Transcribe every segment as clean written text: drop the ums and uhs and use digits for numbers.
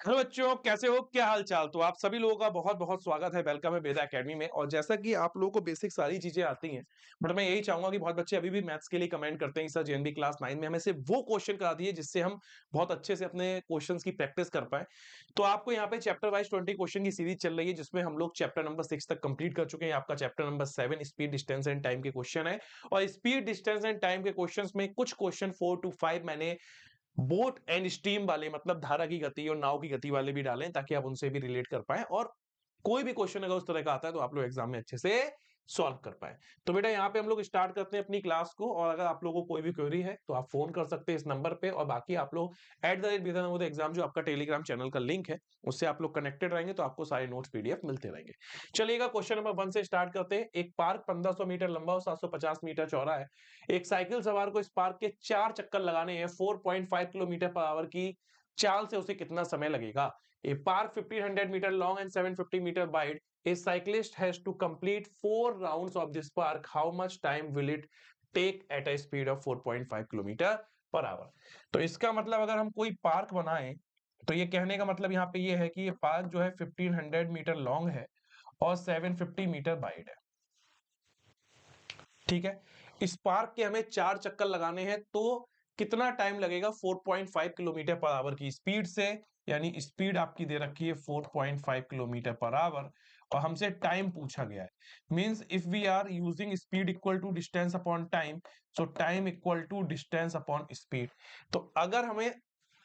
Hello बच्चों, कैसे हो? क्या हाल चाल? तो आप सभी लोगों का बहुत बहुत स्वागत है, वेलकम है वेदा एकेडमी में। और जैसा कि आप लोगों को बेसिक सारी चीजें आती हैं, बट मैं यही चाहूंगा कि बहुत बच्चे अभी भी मैथ्स के लिए कमेंट करते हैं कि सर जेएनबी क्लास 9 में हमें सिर्फ वो क्वेश्चन करा दिए जिससे हम बहुत अच्छे से अपने क्वेश्चंस की प्रैक्टिस कर पाए। तो आपको यहाँ पे चैप्टर वाइज 20 क्वेश्चन की सीरीज चल रही है, जिसमें हम लोग चैप्टर नंबर 6 तक कंप्लीट कर चुके हैं। आपका chapter number 7 speed distance and time के क्वेश्चन है, और स्पीड डिस्टेंस एंड टाइम के क्वेश्चन में कुछ क्वेश्चन 4 to 5 मैंने बोट एंड स्टीम वाले, मतलब धारा की गति और नाव की गति वाले भी डालें, ताकि आप उनसे भी रिलेट कर पाए, और कोई भी क्वेश्चन अगर उस तरह का आता है तो आप लोग एग्जाम में अच्छे से सॉल्व कर पाए। तो बेटा यहाँ पे हम लोग स्टार्ट करते हैं अपनी क्लास को, और अगर आप लोगों को कोई भी क्वेरी है तो आप फोन कर सकते हैं इस नंबर पे, और बाकी आप लोग @BETA जो आपका टेलीग्राम चैनल का लिंक है, उससे आप लोग कनेक्टेड रहेंगे तो आपको सारे नोट्स पीडीएफ मिलते रहेंगे। चलिएगा, क्वेश्चन नंबर 1 से स्टार्ट करते हैं। एक पार्क 1500 मीटर लंबा और 750 मीटर चौड़ा है। एक साइकिल सवार को इस पार्क के 4 चक्कर लगाने हैं 4.5 किलोमीटर पर आवर की चाल से उसे कितना समय लगेगा? A park 1500 metre long and 750 metre wide. A cyclist has to complete 4 rounds of this park. How much time will it take at a speed of 4.5 kilometre per our? तो इसका मतलब अगर हम कोई पार्क बनाएं, तो ये कहने का मतलब यहाँ पे ये है कि ये पार्क जो है 1500 मीटर लॉन्ग है और 750 मीटर वाइड है। ठीक है, इस पार्क के हमें 4 चक्कर लगाने हैं, तो कितना टाइम लगेगा 4.5 किलोमीटर पर आवर की स्पीड से? यानी स्पीड आपकी दे रखी है 4.5 किलोमीटर पर आवर, और हमसे टाइम पूछा गया है। Means if we are using speed equal to distance upon time, so time equal to distance upon speed. तो अगर हमें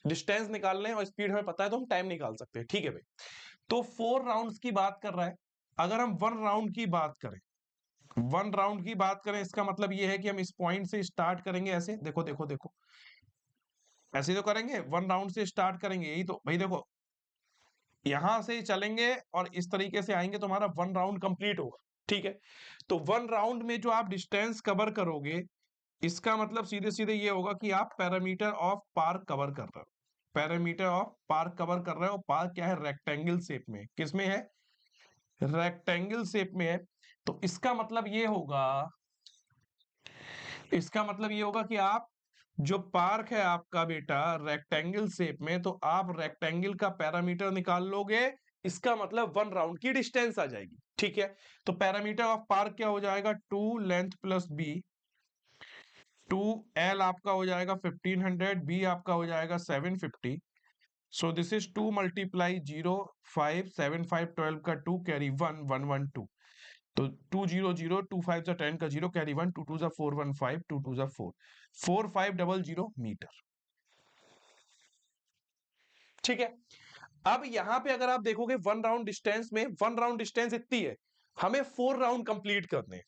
डिस्टेंस निकालना है और स्पीड हमें पता है तो हम टाइम निकाल सकते हैं। ठीक है भाई, तो 4 राउंड्स की बात कर रहा है। अगर हम 1 राउंड की बात करें, 1 राउंड की बात करें, इसका मतलब ये है कि हम इस पॉइंट से स्टार्ट करेंगे, ऐसे देखो देखो देखो, ऐसे तो करेंगे, 1 राउंड से स्टार्ट करेंगे, यही तो भाई देखो, यहां से चलेंगे और इस तरीके से आएंगे तो हमारा 1 राउंड कंप्लीट होगा। ठीक है, तो 1 राउंड में जो आप डिस्टेंस कवर करोगे, इसका मतलब सीधे सीधे ये होगा कि आप पैरामीटर ऑफ पार्क कवर कर रहे हो। पैरामीटर ऑफ पार्क कवर कर रहे हो। पार्क क्या है? रेक्टेंगल शेप में। किसमें है? रेक्टेंगल शेप में है। तो इसका मतलब ये होगा कि आप, जो पार्क है आपका बेटा रेक्टेंगल शेप में, तो आप रेक्टेंगल का पैरामीटर निकाल लोगे। इसका मतलब 1 राउंड की डिस्टेंस आ जाएगी। ठीक है, तो पैरामीटर ऑफ पार्क क्या हो जाएगा? 2 लेंथ प्लस बी। 2 एल आपका हो जाएगा 1500, बी आपका हो जाएगा 750। सो दिस इज 2 मल्टीप्लाई 0 5 7 5 12 का 2 कैरी 1 1 1 2। तो 2 0 0 2 5 जा 10 का 0 कैरी 1 2 2 जा 4 1 5 2 2 जा 4 4 5 डबल 0 मीटर। ठीक है, अब यहां पे अगर आप देखोगे 1 राउंड डिस्टेंस में, 1 राउंड डिस्टेंस इतनी है, हमें 4 राउंड कंप्लीट करने हैं।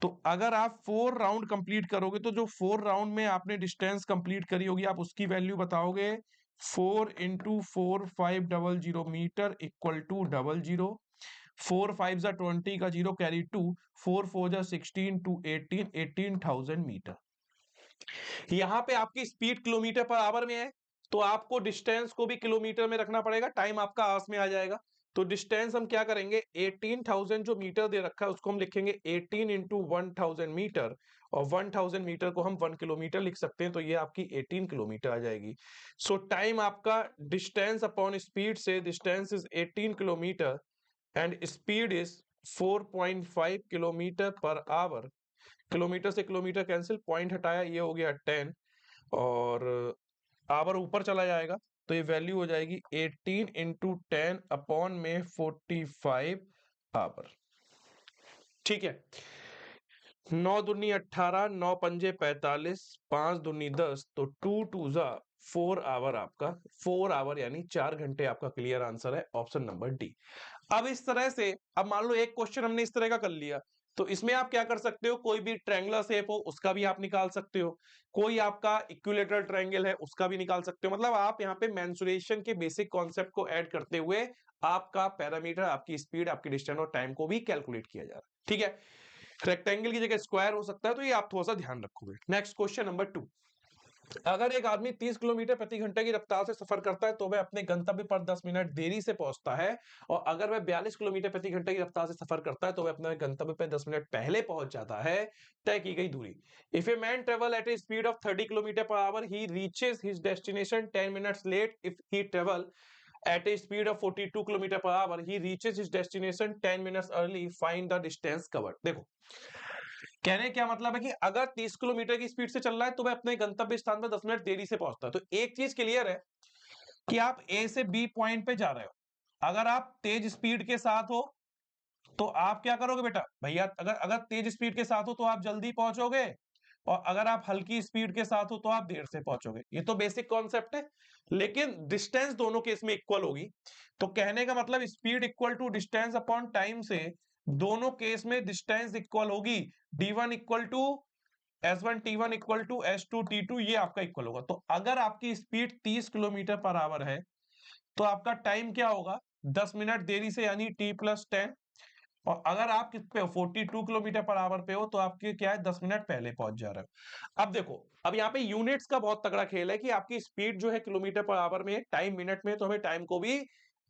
तो अगर आप 4 राउंड कंप्लीट करोगे, तो जो 4 राउंड में आपने डिस्टेंस कंप्लीट करी होगी, आप उसकी वैल्यू बताओगे। 4 into 4 5 double 0 metre equal to double 0। 4 5 जा 20 का 0 कैरी 2। 4 4 जा 16 टू 18 18,000 मीटर। यहां पे आपकी स्पीड किलोमीटर पर आवर में है, तो आपको डिस्टेंस को भी किलोमीटर में रखना पड़ेगा, टाइम आपका आवर्स में आ जाएगा। तो डिस्टेंस हम क्या करेंगे, 18,000 जो मीटर दे रखा है उसको हम लिखेंगे 18 इंटू 1,000 मीटर, और 1,000 मीटर को हम 1 किलोमीटर लिख सकते हैं, तो ये आपकी 18 किलोमीटर आ जाएगी। सो टाइम आपका डिस्टेंस अपॉन स्पीड से, distance is 18 kilometre and speed is 4.5 kilometre per our. Kilometre से किलोमीटर कैंसिल, पॉइंट हटाया, ये हो गया 10, और आवर ऊपर चला जाएगा, तो ये वैल्यू हो जाएगी 18 इंटू 10 अपॉन में 45 आवर। ठीक है, 9 दूनी 18, 9 पंजे 45, 5 दूनी 10, तो 2 2 जा 4 आवर, आपका 4 आवर यानी 4 घंटे आपका क्लियर आंसर है, ऑप्शन नंबर डी। अब इस तरह से, अब मान लो एक क्वेश्चन हमने इस तरह का कर लिया, तो इसमें आप क्या कर सकते हो, कोई भी ट्रायंगुलर शेप हो उसका भी आप निकाल सकते हो, कोई आपका इक्विलेटरल ट्रायंगल है उसका भी निकाल सकते हो। मतलब आप यहाँ पे मेंसुरेशन के बेसिक कॉन्सेप्ट को ऐड करते हुए आपका पैरामीटर, आपकी स्पीड, आपकी डिस्टेंस और टाइम को भी कैलकुलेट किया जा रहा है। ठीक है, रेक्टेंगल की जगह स्क्वायर हो सकता है, तो ये आप थोड़ा सा ध्यान रखोगे। Next question number 2। अगर एक आदमी 30 किलोमीटर प्रति घंटे की रफ्तार से सफर करता है तो वह अपने गंतव्य पर 10 मिनट देरी से पहुंचता है, और अगर वह 42 किलोमीटर प्रति घंटे की रफ्तार से सफर करता है तो वह अपने गंतव्य पर 10 मिनट पहले पहुंच जाता है तय की गई दूरी। If a man travel at a speed of 30 kilometre per hour, he reaches his destination 10 minutes late if he travel at a speed of 42 kilometre per hour he reaches his destination 10 minutes early, find the distance covered। देखो कहने क्या मतलब है कि अगर 30 kilometre की speed से चल रहा है तो वह अपने गंतव्य स्थान पर 10 मिनट देरी से पहुंचता है। तो एक चीज क्लियर है कि आप ए से बी पॉइंट पे जा रहे हो, अगर आप तेज स्पीड के साथ हो तो आप क्या करोगे बेटा भैया, अगर अगर तेज स्पीड के साथ हो तो आप जल्दी पहुंचोगे, और अगर आप हल्की स्पीड के साथ हो तो आप देर से पहुंचोगे। ये तो बेसिक कॉन्सेप्ट है, लेकिन डिस्टेंस दोनों केस में इक्वल होगी। तो कहने का मतलब speed equal to distance upon time से दोनों केस में डिस्टेंस इक्वल होगी। D1 equal to S1 T1 equal to S2 T2, ये आपका इक्वल होगा। तो अगर आपकी स्पीड 30 किलोमीटर पर आवर है तो आपका टाइम क्या होगा, 10 मिनट देरी से, यानी T+10। और अगर आप किस पे हो, 42 किलोमीटर पर आवर पे हो, तो आपके क्या है, 10 मिनट पहले पहुंच जा रहे हो। अब देखो, अब यहाँ पे यूनिट्स का बहुत तगड़ा खेल है कि आपकी स्पीड जो है किलोमीटर पर आवर में, टाइम मिनट में, तो हमें टाइम को भी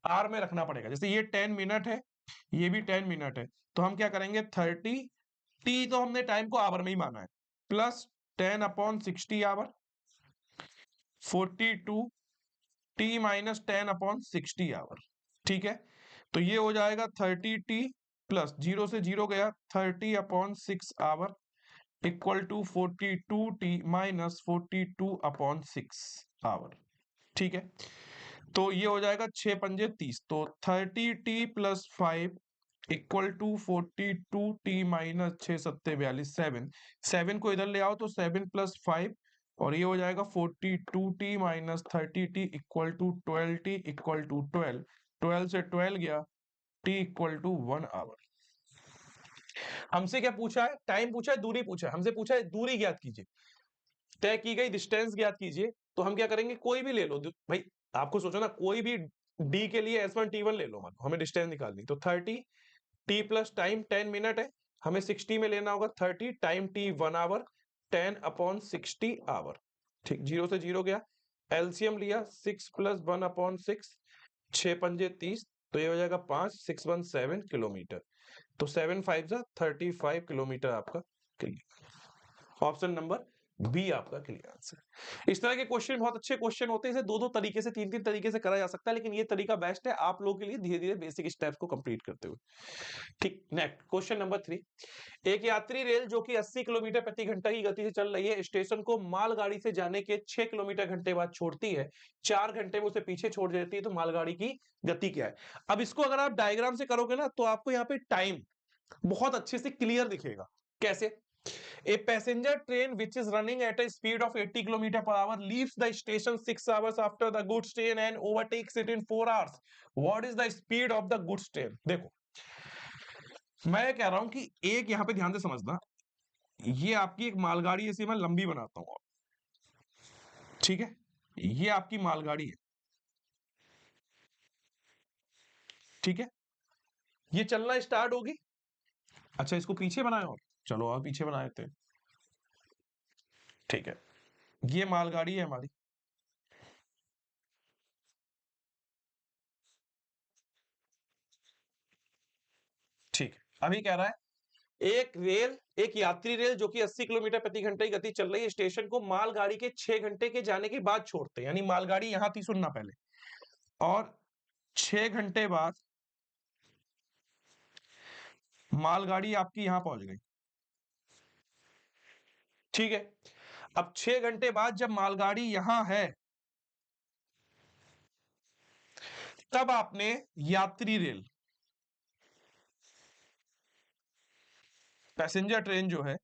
आर में रखना पड़ेगा। जैसे ये 10 मिनट है, ये भी 10 मिनट है, तो हम क्या करेंगे, 30 टी तो हमने टाइम को आवर में ही माना है, plus 10/60 hour, 42 t minus 10/60 hour. ठीक है, तो ये हो जाएगा 30t प्लस 0 से 0 गया, 30/6 hour equal to 42t minus 42/6 hour. ठीक है, तो ये हो जाएगा 6×5 = 30, तो 30t plus 5 equal to 42t minus 6×7 = 7। 7 को इधर ले आओ तो 7 + 5, और ये हो जाएगा 42t minus 30t equal to 12t equal to 12। 12 से 12 गया, t इक्वल टू 1 आवर। हमसे क्या पूछा है, टाइम पूछा है, दूरी पूछा है। हमसे पूछा है दूरी ज्ञात कीजिए, तय की गई डिस्टेंस ज्ञात कीजिए। तो हम क्या करेंगे, कोई भी ले लो भाई, आपको सोचो ना, कोई भी डी के लिए S1 T1 ले लो, हमें डिस्टेंस निकालनी। तो 30 t प्लस टाइम 10 मिनट है, हमें 60 में लेना होगा, 30 टाइम t 1 आवर, 10/60 आवर। ठीक, 0 से 0 गया, एलसीएम लिया, 6 + 1/6, 6×5 = 30, तो ये हो जाएगा 5, 617 किलोमीटर। तो 7×5 = 35 किलोमीटर आपका क्लियर। ऑप्शन नंबर बी आपका क्लियर आंसर। इस तरह के क्वेश्चन बहुत अच्छे क्वेश्चन होते हैं, इसे दो दो तरीके से, तीन तीन तरीके से करा जा सकता है, लेकिन ये तरीका बेस्ट है आप लोगों के लिए, धीरे धीरे बेसिक स्टेप्स को कंप्लीट करते हुए। ठीक, नेक्स्ट क्वेश्चन नंबर 3। एक यात्री रेल जो कि 80 किलोमीटर प्रति घंटा की गति से चल रही है, स्टेशन को मालगाड़ी से जाने के 6 किलोमीटर घंटे बाद छोड़ती है, 4 घंटे में उसे पीछे छोड़ देती है, तो मालगाड़ी की गति क्या है। अब इसको अगर आप डायग्राम से करोगे ना, तो आपको यहाँ पे टाइम बहुत अच्छे से क्लियर दिखेगा। कैसे, a passenger train which is running at a speed of 80 km per hour leaves the station 6 hours after the goods train and overtakes it in 4 hours. What is the speed of the goods train? देखो, मैं कह रहा हूं कि एक यहां पे ध्यान से समझना, ये आपकी एक मालगाड़ी, ऐसी मैं लंबी बनाता हूं, ठीक है, ये आपकी मालगाड़ी है, ठीक है, ये चलना स्टार्ट होगी। अच्छा, इसको पीछे बनाए, और चलो आप पीछे बनाए थे, ठीक है, ये मालगाड़ी है हमारी, ठीक है। अभी कह रहा है एक यात्री रेल जो कि 80 किलोमीटर प्रति घंटे की गति चल रही है, स्टेशन को मालगाड़ी के 6 घंटे के जाने के बाद छोड़ते हैं, यानी मालगाड़ी यहां थी, सुनना पहले, और 6 घंटे बाद मालगाड़ी आपकी यहां पहुंच गई। ठीक है, अब 6 घंटे बाद जब मालगाड़ी यहां है, तब आपने यात्री रेल, पैसेंजर ट्रेन जो है,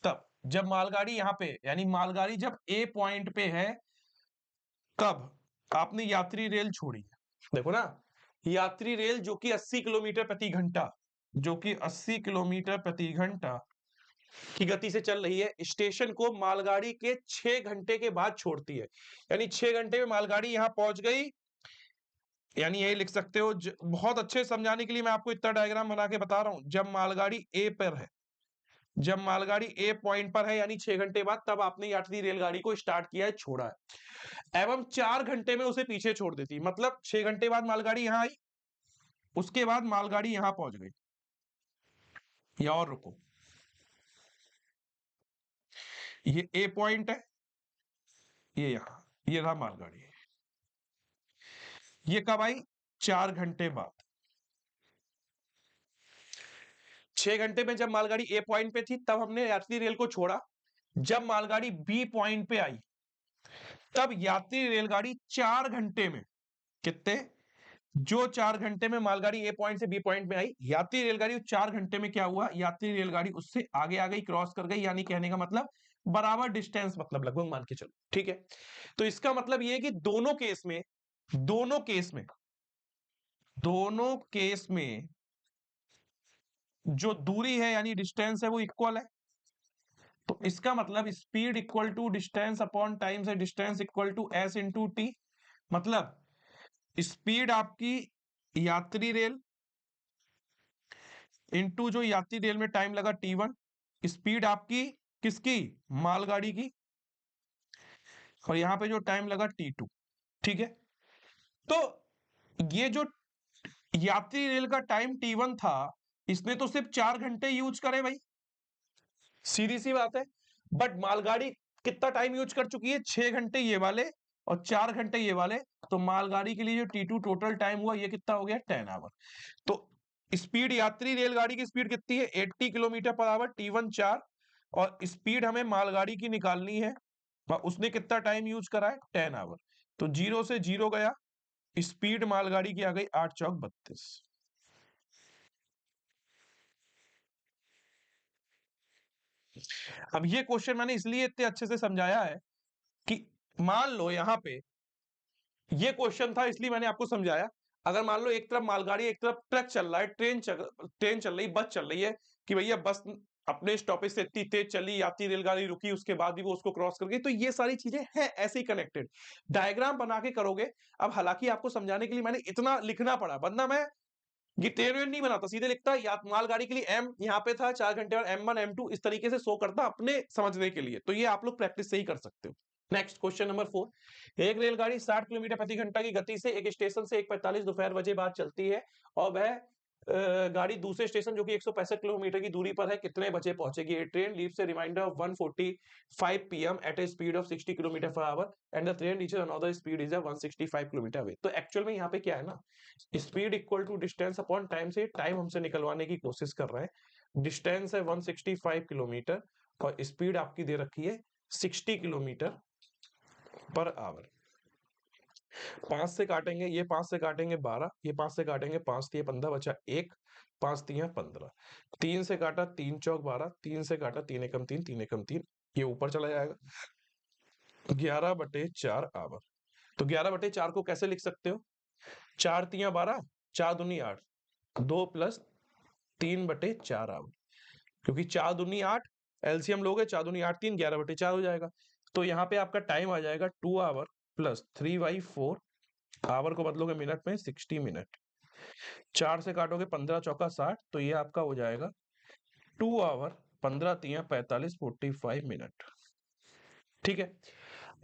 तब जब मालगाड़ी यहां पे, यानी मालगाड़ी जब ए पॉइंट पे है, कब आपने यात्री रेल छोड़ी। देखो ना, यात्री रेल जो कि 80 किलोमीटर प्रति घंटा, जो कि 80 किलोमीटर प्रति घंटा की गति से चल रही है, स्टेशन को मालगाड़ी के 6 घंटे के बाद छोड़ती है, यानी 6 घंटे में मालगाड़ी यहां पहुंच गई, यानी यही लिख सकते हो। बहुत अच्छे समझाने के लिए मैं आपको इतना डायग्राम बना के बता रहा हूं। जब मालगाड़ी ए पर है, जब मालगाड़ी ए पॉइंट पर है, यानी 6 घंटे बाद, तब आपने यात्री रेलगाड़ी को स्टार्ट किया है, छोड़ा है, एवं 4 घंटे में उसे पीछे छोड़ देती, मतलब 6 घंटे बाद मालगाड़ी यहां आई, उसके बाद मालगाड़ी यहां पहुंच गई, या और रुको, ये ए पॉइंट है, ये यहां, ये रहा मालगाड़ी, ये कब आई? 4 घंटे बाद। 6 घंटे में जब मालगाड़ी ए पॉइंट पे थी तब हमने यात्री रेल को छोड़ा। जब मालगाड़ी बी पॉइंट पे आई तब यात्री रेलगाड़ी 4 घंटे में, कितने, जो 4 घंटे में मालगाड़ी ए पॉइंट से बी पॉइंट में आई, यात्री रेलगाड़ी 4 घंटे में क्या हुआ, यात्री रेलगाड़ी उससे आगे आ गई, क्रॉस कर गई, यानी कहने का मतलब बराबर डिस्टेंस, मतलब लगभग मान के चलो, ठीक है। तो इसका मतलब ये है कि दोनों केस में, दोनों केस में, दोनों केस में जो दूरी है यानी डिस्टेंस है वो इक्वल है। तो इसका मतलब speed equal to distance upon time से distance equal to S into T. मतलब स्पीड आपकी यात्री रेल इनटू जो यात्री रेल में टाइम लगा T1, स्पीड आपकी किसकी, मालगाड़ी की, और यहां पे जो टाइम लगा T2, ठीक है। तो ये जो यात्री रेल का टाइम T1 था, इसने तो सिर्फ 4 घंटे यूज करे भाई, सीधी सी बात है। बट मालगाड़ी कितना टाइम यूज कर चुकी है, 6 घंटे ये वाले और 4 घंटे ये वाले। तो मालगाड़ी के लिए जो T2 टोटल टाइम हुआ ये कितना हो गया, 10 आवर। तो स्पीड यात्री रेलगाड़ी की स्पीड कितनी है, 80 किलोमीटर पर आवर, T1 4, और स्पीड हमें मालगाड़ी की निकालनी है, और उसने कितना टाइम यूज करा है, 10 आवर। तो 0 से 0 गया, स्पीड मालगाड़ी की आ गई 8 चौक 32। अब ये क्वेश्चन मैंने इसलिए इतने अच्छे से समझाया है कि मान लो यहां पे ये क्वेश्चन था, इसलिए मैंने आपको समझाया। अगर मान लो एक तरफ मालगाड़ी एक तरफ ट्रक चल रहा है, ट्रेन चल रही, बस चल रही है कि भैया बस अपने स्टॉपेज से इतनी तेज चली, यात्री रेलगाड़ी रुकी, उसके बाद भी वो उसको क्रॉस कर गई, तो ये सारी चीजें हैं ऐसे ही कनेक्टेड, डायग्राम बना के करोगे। अब हालांकि आपको समझाने के लिए मैंने इतना लिखना पड़ा, वरना मैं ये ट्रेन वेन नहीं बनाता, सीधे लिखता या मालगाड़ी के लिए एम यहाँ पे था 4 घंटे और M1 M2 इस तरीके से शो करता अपने समझने के लिए। तो ये आप लोग प्रैक्टिस से ही कर सकते हो। नेक्स्ट क्वेश्चन नंबर 4, एक रेलगाड़ी 60 किलोमीटर प्रति घंटा की गति से एक स्टेशन से 1:45 दोपहर बजे बाद चलती है और वह गाड़ी दूसरे स्टेशन जो कि 165 किलोमीटर की दूरी पर है कितने बजे पहुंचेगी। ये train leaves a reminder of 1:45 PM at a speed of 60 kilometre per hour and the train reaches another speed is 165 kilometre away. तो एक्चुअल में यहाँ पे क्या है ना, speed equal to distance upon time से टाइम हमसे निकलवाने की कोशिश कर रहे हैं। डिस्टेंस है 165 किलोमीटर और स्पीड आपकी दे रखी है 60 किलोमीटर पर आवर। 5 से काटेंगे, ये 5 से काटेंगे 12, ये 5 से काटेंगे 5 3 15 बचा 1, 5 3 15, 3 से काटा 3 चौक 12, 3 से काटा 3 एकम 3, 3 एकम 3, ये ऊपर चला जाएगा 11/4 आवर। तो 11/4 को कैसे लिख सकते हो, 4 3 12, 4 दूनी 8, 2 प्लस 3/4 आवर, क्योंकि 4 दूनी 8, एलसीएम लोगे 4 दूनी 8 3, 11/4 हो जाएगा। तो यहाँ पे आपका टाइम आ जाएगा 2 आवर प्लस 3/4, आवर को बदलोगे मिनट में 60 मिनट, 4 से काटोगे 15 चौका 60, तो ये आपका हो जाएगा 2 आवर 15 3 45 45 मिनट, ठीक है।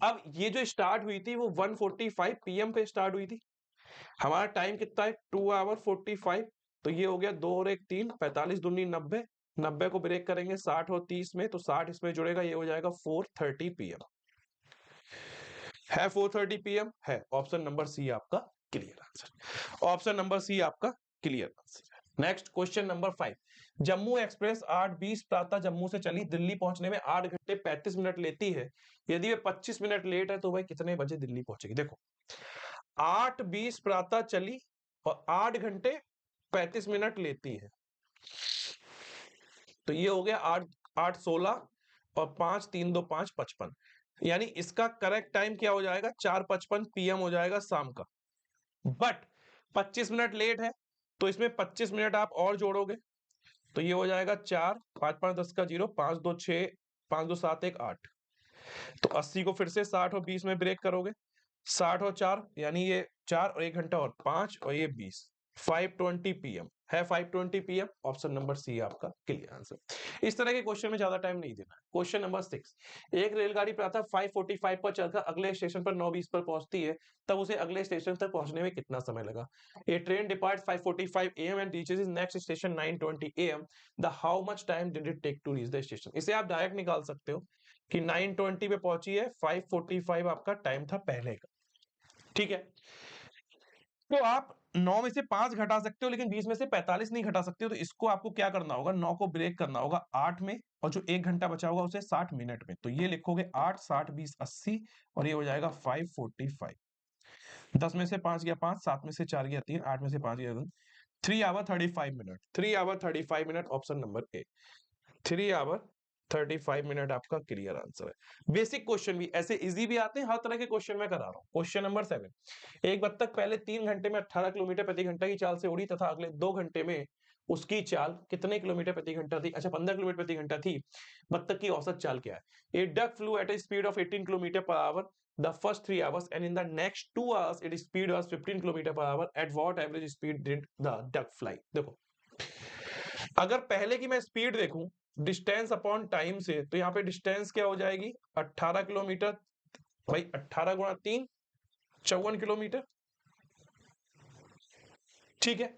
अब ये जो स्टार्ट हुई थी वो 1:45 PM पे स्टार्ट हुई थी। हमारा टाइम कितना है 2 आवर 45, तो ये हो गया 2 और 1 3, 45 दूनी 90, 90 को ब्रेक करेंगे 60 और 30 में, तो 60 इसमें जुड़ेगा, ये हो जाएगा 4:30 PM। है 4:30 PM है, ऑप्शन नंबर सी आपका clear answer, option number C आपका clear answer. Next question number 5, Jammu express 8:20 प्रातः जम्मू से चली, दिल्ली पहुंचने में 8 घंटे 35 मिनट लेती है, यदि वे 25 मिनट लेट है तो वह कितने बजे दिल्ली पहुंचेगी। देखो 8:20 प्रातः चली और 8 घंटे 35 मिनट लेती है, तो ये हो गया 8 8 16 और 5 3 2 5 55, यानी इसका करेक्ट टाइम क्या हो जाएगा 4:55 PM हो जाएगा शाम का। बट 25 मिनट लेट है तो इसमें 25 मिनट आप और जोड़ोगे, तो ये हो जाएगा 4 5 5 10 का 0, 5 2 6, 5 2 7 1 8, तो 80 को फिर से 60 और 20 में ब्रेक करोगे, 60 और 4 यानी ये 4 और 1 घंटा और 5 और ये 20, 5:20 PM है, 5:20 PM, ऑप्शन नंबर सी आपका क्लियर आंसर। इस तरह के क्वेश्चन में ज्यादा टाइम नहीं देना। क्वेश्चन नंबर 6, एक रेलगाड़ी प्रातः 5:45 पर चलकर अगले स्टेशन पर 9:20 पर पहुंचती है, तब उसे अगले स्टेशन तक पहुंचने में कितना समय लगा। A train depart 5:45 AM and reaches is next station 9:20 AM, the how much time did it take to reach the station. इसे आप डायरेक्ट निकाल सकते हो कि 9:20 पे पहुंची है, 5:45 आपका टाइम था पहले का, ठीक है। तो आप 9 में से 5 घटा सकते हो, लेकिन 20 में से 45 नहीं घटा सकते हो। तो इसको आपको क्या करना होगा, 9 को ब्रेक करना होगा 8 में, और जो 1 घंटा बचा होगा उसे 60 मिनट में। तो ये लिखोगे 8, 60, 20, 80, और ये हो जाएगा 545। 10 में से 5 गया 5, 7 में से 4 गया 3, 8 में से 5 गया 2, 3 hour 35 minute. 3 hour 35 minute, option number A. 3 hour 35 minute आपका क्लियर आंसर है। बेसिक क्वेश्चन भी ऐसे इजी भी आते हैं, हर तरह के क्वेश्चन मैं करा रहा हूं। क्वेश्चन नंबर 7, एक बत्तख पहले 3 घंटे में 18 किलोमीटर प्रति घंटा की चाल से उड़ी तथा अगले 2 घंटे में उसकी चाल कितने किलोमीटर प्रति घंटा थी? अच्छा, 15 किलोमीटर प्रति घंटा थी। बत्तख की औसत चाल क्या है? A duck flew at a speed of 18 kilometre per hour the first 3 hours and in the next 2 hours its speed was 15 kilometre per our. at what average speed did the duck fly? देखो, अगर पहले की मैं speed देखूं distance upon time से, तो यहाँ पे डिस्टेंस क्या हो जाएगी? 18 किलोमीटर। भाई 18 गुणा 3, 54 किलोमीटर। ठीक है।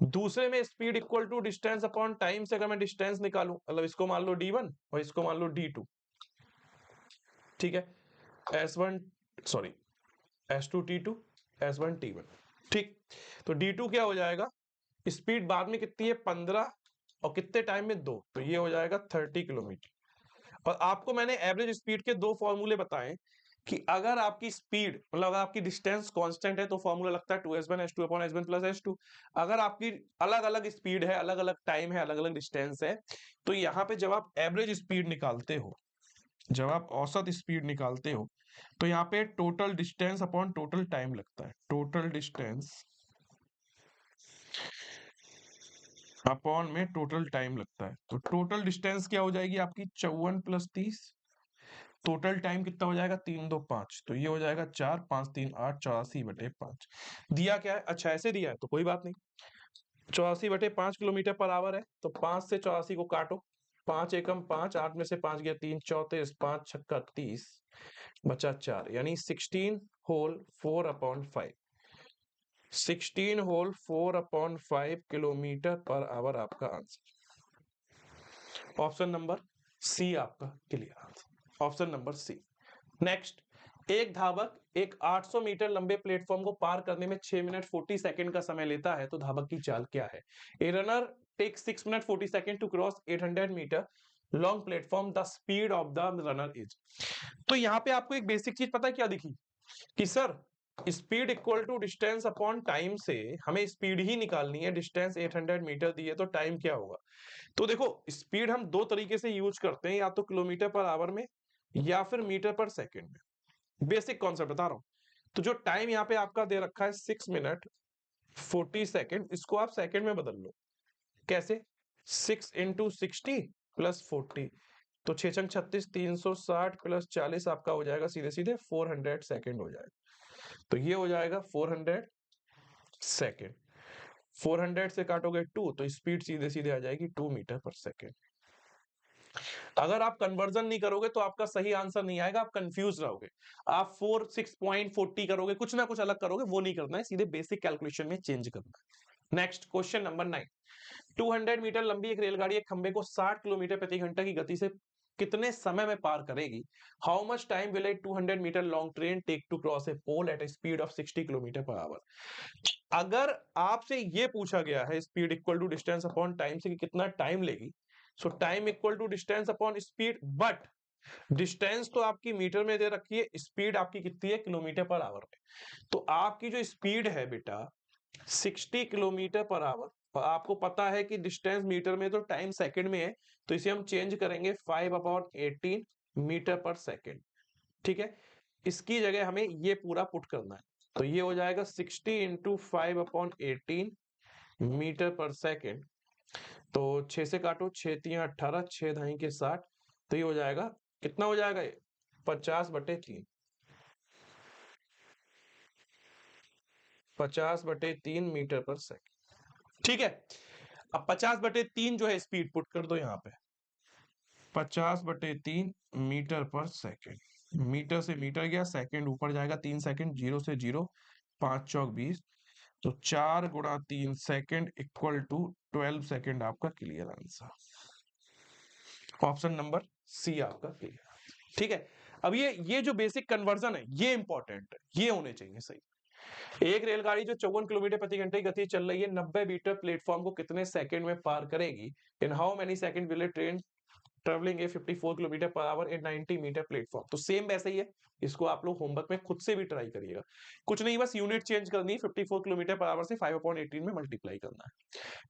दूसरे में speed equal to distance upon time से अगर मैं डिस्टेंस निकालूं, मतलब इसको मान लो d1 और इसको मान लो d2। ठीक है। s1 sorry s2 t2, s1 t1। ठीक। तो d2 क्या हो जाएगा? स्पीड बाद में कितनी है? 15, और कितने टाइम में? 2। तो ये हो जाएगा 30 किलोमीटर। और आपको मैंने एवरेज स्पीड के 2 फॉर्मूले बताए कि अगर आपकी स्पीड, मतलब अगर आपकी डिस्टेंस कांस्टेंट है तो फॉर्मूला लगता है 2s1 s2 upon s1 plus s2। अगर आपकी अलग अलग स्पीड है, अलग अलग टाइम है, अलग अलग डिस्टेंस है, तो यहाँ पे जब आप एवरेज स्पीड निकालते हो, जब आप औसत स्पीड निकालते हो, तो यहाँ पे total distance upon total time लगता है। टोटल डिस्टेंस अपॉन में टोटल टाइम लगता है। तो टोटल डिस्टेंस क्या हो जाएगी आपकी? 54 प्लस 30। टोटल टाइम कितना हो जाएगा? 3 2 5। तो ये हो जाएगा 4 5 3 8, 84/5। दिया क्या है? अच्छा ऐसे दिया है तो कोई बात नहीं। 84/5 किलोमीटर पर आवर है, तो 5 से 84 को काटो। 5 एकम 5, 8 में से 5 गया 3, 34, 5 छक्का 30, बचा 4, यानी 16 whole 4/5। 16 whole 4/5 kilometre per hour आपका आंसर। ऑप्शन नंबर सी आपका clear answer. Option number C. Next, एक धावक एक 800 मीटर लंबे प्लेटफॉर्म को पार करने में 6 मिनट 40 सेकंड का समय लेता है, तो धावक की चाल क्या है? A runner take 6 minute 40 second to cross 800 metre long platform, the speed of the runner is. तो यहाँ पे आपको एक बेसिक चीज पता है क्या दिखी? कि sir speed equal to distance upon time से हमें स्पीड ही निकालनी है। डिस्टेंस 800 मीटर दी है, तो टाइम क्या होगा? तो देखो, स्पीड हम 2 तरीके से यूज करते हैं, या तो किलोमीटर पर आवर में या फिर मीटर पर सेकंड में। बेसिक कॉन्सेप्ट बता रहा हूं। तो जो टाइम यहाँ पे आपका दे रखा है 6 मिनट 40 सेकंड, इसको आप सेकंड में बदल लो। कैसे? 6 इंटू 60 प्लस 40, तो 6 छंग 36, 360 प्लस 40 आपका हो जाएगा सीधे सीधे 400 सेकंड हो जाएगा। तो ये हो जाएगा 400 सेकंड। 400 से काटोगे 2, तो स्पीड सीधे सीधे आ जाएगी 2 मीटर पर सेकंड। अगर आप कन्वर्जन नहीं करोगे तो आपका सही आंसर नहीं आएगा, आप कंफ्यूज रहोगे। आप 6.40 करोगे, कुछ ना कुछ अलग करोगे, वो नहीं करना है, सीधे बेसिक कैलकुलेशन में चेंज करना है। नेक्स्ट क्वेश्चन नंबर 9, 200 मीटर लंबी एक रेलगाड़ी एक खंबे को 60 किलोमीटर प्रति घंटा की गति से कितने समय में पार करेगी? How much time will a 200 metre long train take to cross a pole at a speed of 60 kilometre per hour? अगर आपसे ये पूछा गया है speed equal to distance upon time से कि कितना टाइम लेगी, so time equal to distance upon speed, but distance तो आपकी मीटर में दे रखी है, स्पीड आपकी कितनी है? किलोमीटर पर आवर में। तो आपकी जो स्पीड है बेटा 60 किलोमीटर पर आवर, और आपको पता है कि डिस्टेंस मीटर में, तो टाइम सेकंड में है, तो इसे हम चेंज करेंगे 5/18 मीटर पर सेकंड। ठीक है। इसकी जगह हमें ये पूरा पुट करना है, तो ये हो जाएगा 60 इंटू 5/18 मीटर पर सेकंड। तो 6 से काटो, 6 3 18, 6 धाई के 60, तो ये हो जाएगा, कितना हो जाएगा ये? 50/3। 50/3 मीटर पर सेकंड। ठीक है। अब 50/3 जो है स्पीड पुट कर दो यहाँ पे। 50/3 मीटर पर सेकंड। मीटर से मीटर गया, सेकंड ऊपर जाएगा 3 सेकंड, 0 से 0, 5 चौक 20, तो 4 गुणा 3 सेकंड इक्वल टू 12 सेकंड आपका clear answer. Option number C आपका क्लियर। ठीक है। अब ये जो बेसिक कन्वर्जन है ये इंपॉर्टेंट है, ये होने चाहिए सही। एक रेलगाड़ी जो 54 किलोमीटर प्रति घंटे की गति से चल रही है 90 मीटर प्लेटफॉर्म को कितने सेकंड में पार करेगी? In how many second will a train travelling a 54 kilometre per hour in 90 metre platform? तो सेम वैसे ही है, इसको आप लोग होमवर्क में खुद से भी ट्राई करिएगा। कुछ नहीं, बस यूनिट चेंज करनी है, 54 किलोमीटर पर आवर से 5/18 में मल्टीप्लाई करना है।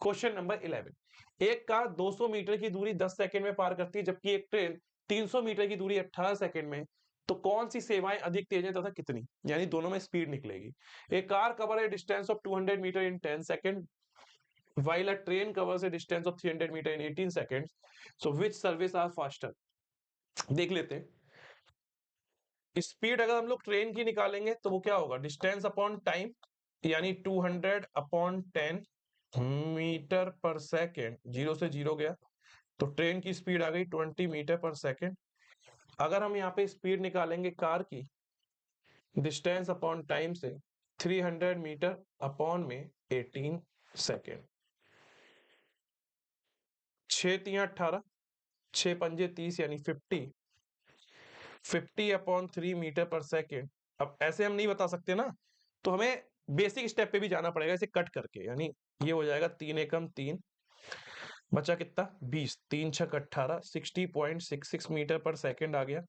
क्वेश्चन नंबर 11, एक कार 200 मीटर की दूरी 10 सेकंड में पार करती है जबकि एक ट्रेन 300 मीटर की दूरी 18 सेकंड में, तो कौन सी सेवाएं अधिक तेज है तथा कितनी? यानी दोनों में स्पीड निकलेगी। A car cover a distance of 200 metre in 10 second while a train covers a distance of 300 meter in 18 seconds, so which service are faster? देख लेते हैं। स्पीड अगर हम लोग ट्रेन की निकालेंगे तो वो क्या होगा, डिस्टेंस अपॉन टाइम, यानी 200 अपॉन 10 मीटर पर सेकेंड, 0 से 0 गया तो ट्रेन की स्पीड आ गई 20 मीटर पर सेकेंड। अगर हम यहाँ पे स्पीड निकालेंगे कार की डिस्टेंस अपॉन टाइम से, 300 मीटर अपॉन में 18 सेकेंड, 6 तिया 18, 6 पंजे 30 यानी 50 अपॉन 3 मीटर पर सेकेंड। अब ऐसे हम नहीं बता सकते ना, तो हमें बेसिक स्टेप पे भी जाना पड़ेगा, इसे कट करके, यानी ये हो जाएगा 3 एकम 3, बचा कितना 20, 3 छक 18, 60.66 मीटर पर सेकेंड आ गया।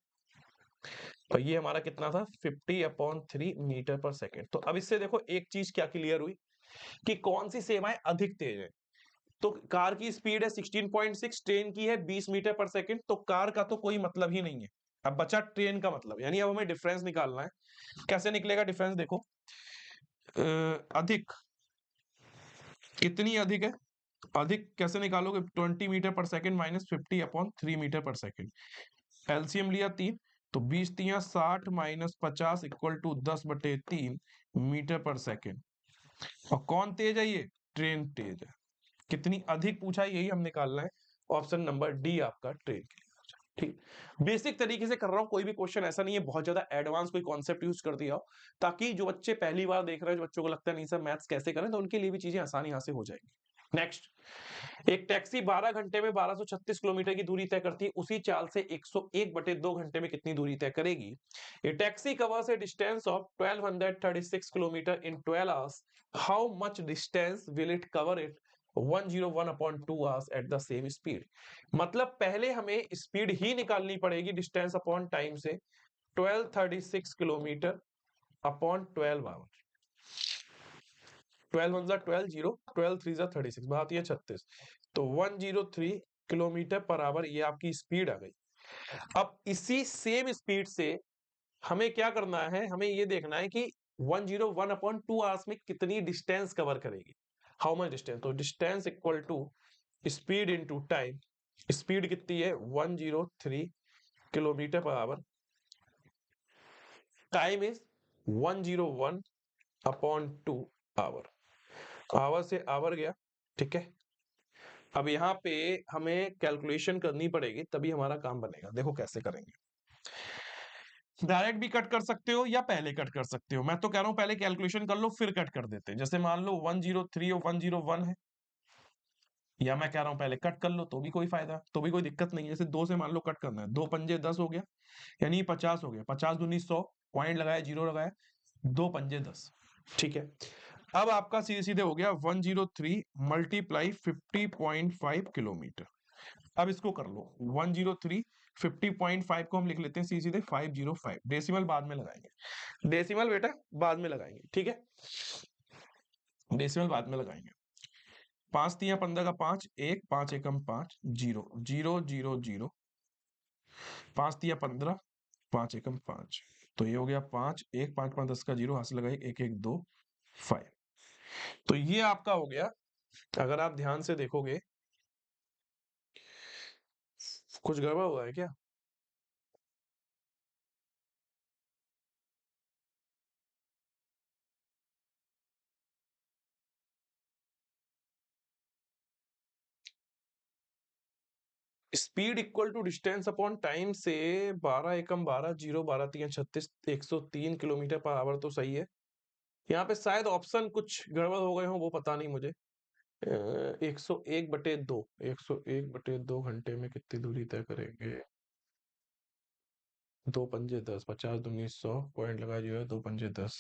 और ये हमारा कितना था 50 अपॉन 3 मीटर पर सेकेंड। तो अब इससे देखो एक चीज क्या क्लियर हुई कि कौन सी सेवाएं अधिक तेज है। तो कार की स्पीड है 16.6, ट्रेन की है 20 मीटर पर सेकेंड, तो कार का तो कोई मतलब ही नहीं है। अब बचा ट्रेन का मतलब, यानी अब हमें डिफरेंस निकालना है। कैसे निकलेगा डिफरेंस, देखो अधिक, कितनी अधिक है, अधिक कैसे निकालोगे, 20 मीटर पर सेकेंड माइनस 50 अपॉन 3 मीटर पर सेकेंड। एलसीएम लिया 3, तो 20 तिया 60 माइनस 50 इक्वल टू 10/3 मीटर पर सेकेंड। और कौन तेज है, ये ट्रेन तेज है। कितनी अधिक पूछा है यही हम निकालना है। ऑप्शन नंबर डी आपका ट्रेन के लिए। ठीक, बेसिक तरीके से कर रहा हूं, कोई भी क्वेश्चन ऐसा नहीं है बहुत ज्यादा एडवांस कोई कॉन्सेप्ट यूज कर दिया हो, ताकि जो बच्चे पहली बार देख रहे हैं, जो बच्चों को लगता है नहीं सर मैथ्स कैसे करें, तो उनके लिए भी चीजें आसानी यहां से हो जाएंगी। नेक्स्ट, एक टैक्सी 12 घंटे में 1236 किलोमीटर की दूरी तय करती है, उसी चाल से 101/2 घंटे में कितनी दूरी तय करेगी? A taxi covers a distance of 1236 kilometre in 12 hours, how much distance will it cover it 101/2 hours at the same speed? मतलब पहले हमें स्पीड ही निकालनी पड़ेगी डिस्टेंस अपॉन टाइम से, 1236 किलोमीटर अपॉन 12 आवर। 12 1 12 0, 12 3 36, बात ये 36, तो 103 किलोमीटर पर आवर ये आपकी स्पीड आ गई। अब इसी सेम स्पीड से हमें क्या करना है, हमें ये देखना है कि 101/2 आवर्स में कितनी डिस्टेंस कवर करेगी, हाउ मच डिस्टेंस। तो distance equal to speed into time, speed कितनी है 103 kilometre per hour, time is 101/2 hour, hour से आवर गया, ठीक है। अब यहाँ पे हमें कैलकुलेशन करनी पड़ेगी तभी हमारा काम बनेगा। देखो कैसे करेंगे, डायरेक्ट भी कट कर सकते हो या पहले कट कर सकते हो। मैं तो कह रहा हूं पहले कैलकुलेशन कर लो फिर कट कर देते हैं। जैसे मान लो 103 और 101 है, या मैं कह रहा हूं पहले कट कर लो तो भी कोई फायदा, तो भी कोई दिक्कत नहीं है। जैसे 2 से मान लो कट करना है, 2 पंजे 10 हो गया, यानी 50 हो गया, 50 दूनी 100, पॉइंट लगाया, जीरो लगाया, 2 पंजे 10, ठीक है। अब आपका सीधे सीधे हो गया 103 मल्टीप्लाई 50.5 किलोमीटर। अब इसको कर लो 103, 50.5 को हम लिख लेते हैं सीधे सीधे 505, डेसिमल बाद में लगाएंगे, डेसिमल बेटा बाद में लगाएंगे, ठीक है, डेसिमल बाद में लगाएंगे। 5 तिया 15 का 5, 1 5 एकम 5, 0 0 0 0, 5 तिया 15, 5 एकम 5, तो ये हो गया 5 1 5 5 10 का 0, हासिल लगाए 1 1 2 5। तो ये आपका हो गया। अगर आप ध्यान से देखोगे, कुछ गड़बड़ हुआ है क्या? Speed equal to distance upon time से 12 एकम 12, 0 12 तिया 36, 103 किलोमीटर पर आवर तो सही है। यहाँ पे शायद ऑप्शन कुछ गड़बड़ हो गए हो, वो पता नहीं मुझे। 101/2, 101/2 घंटे में कितनी दूरी तय करेंगे? दो पंजे 10, 50 दूनी 100, पॉइंट लगा जो है, दो पंजे 10,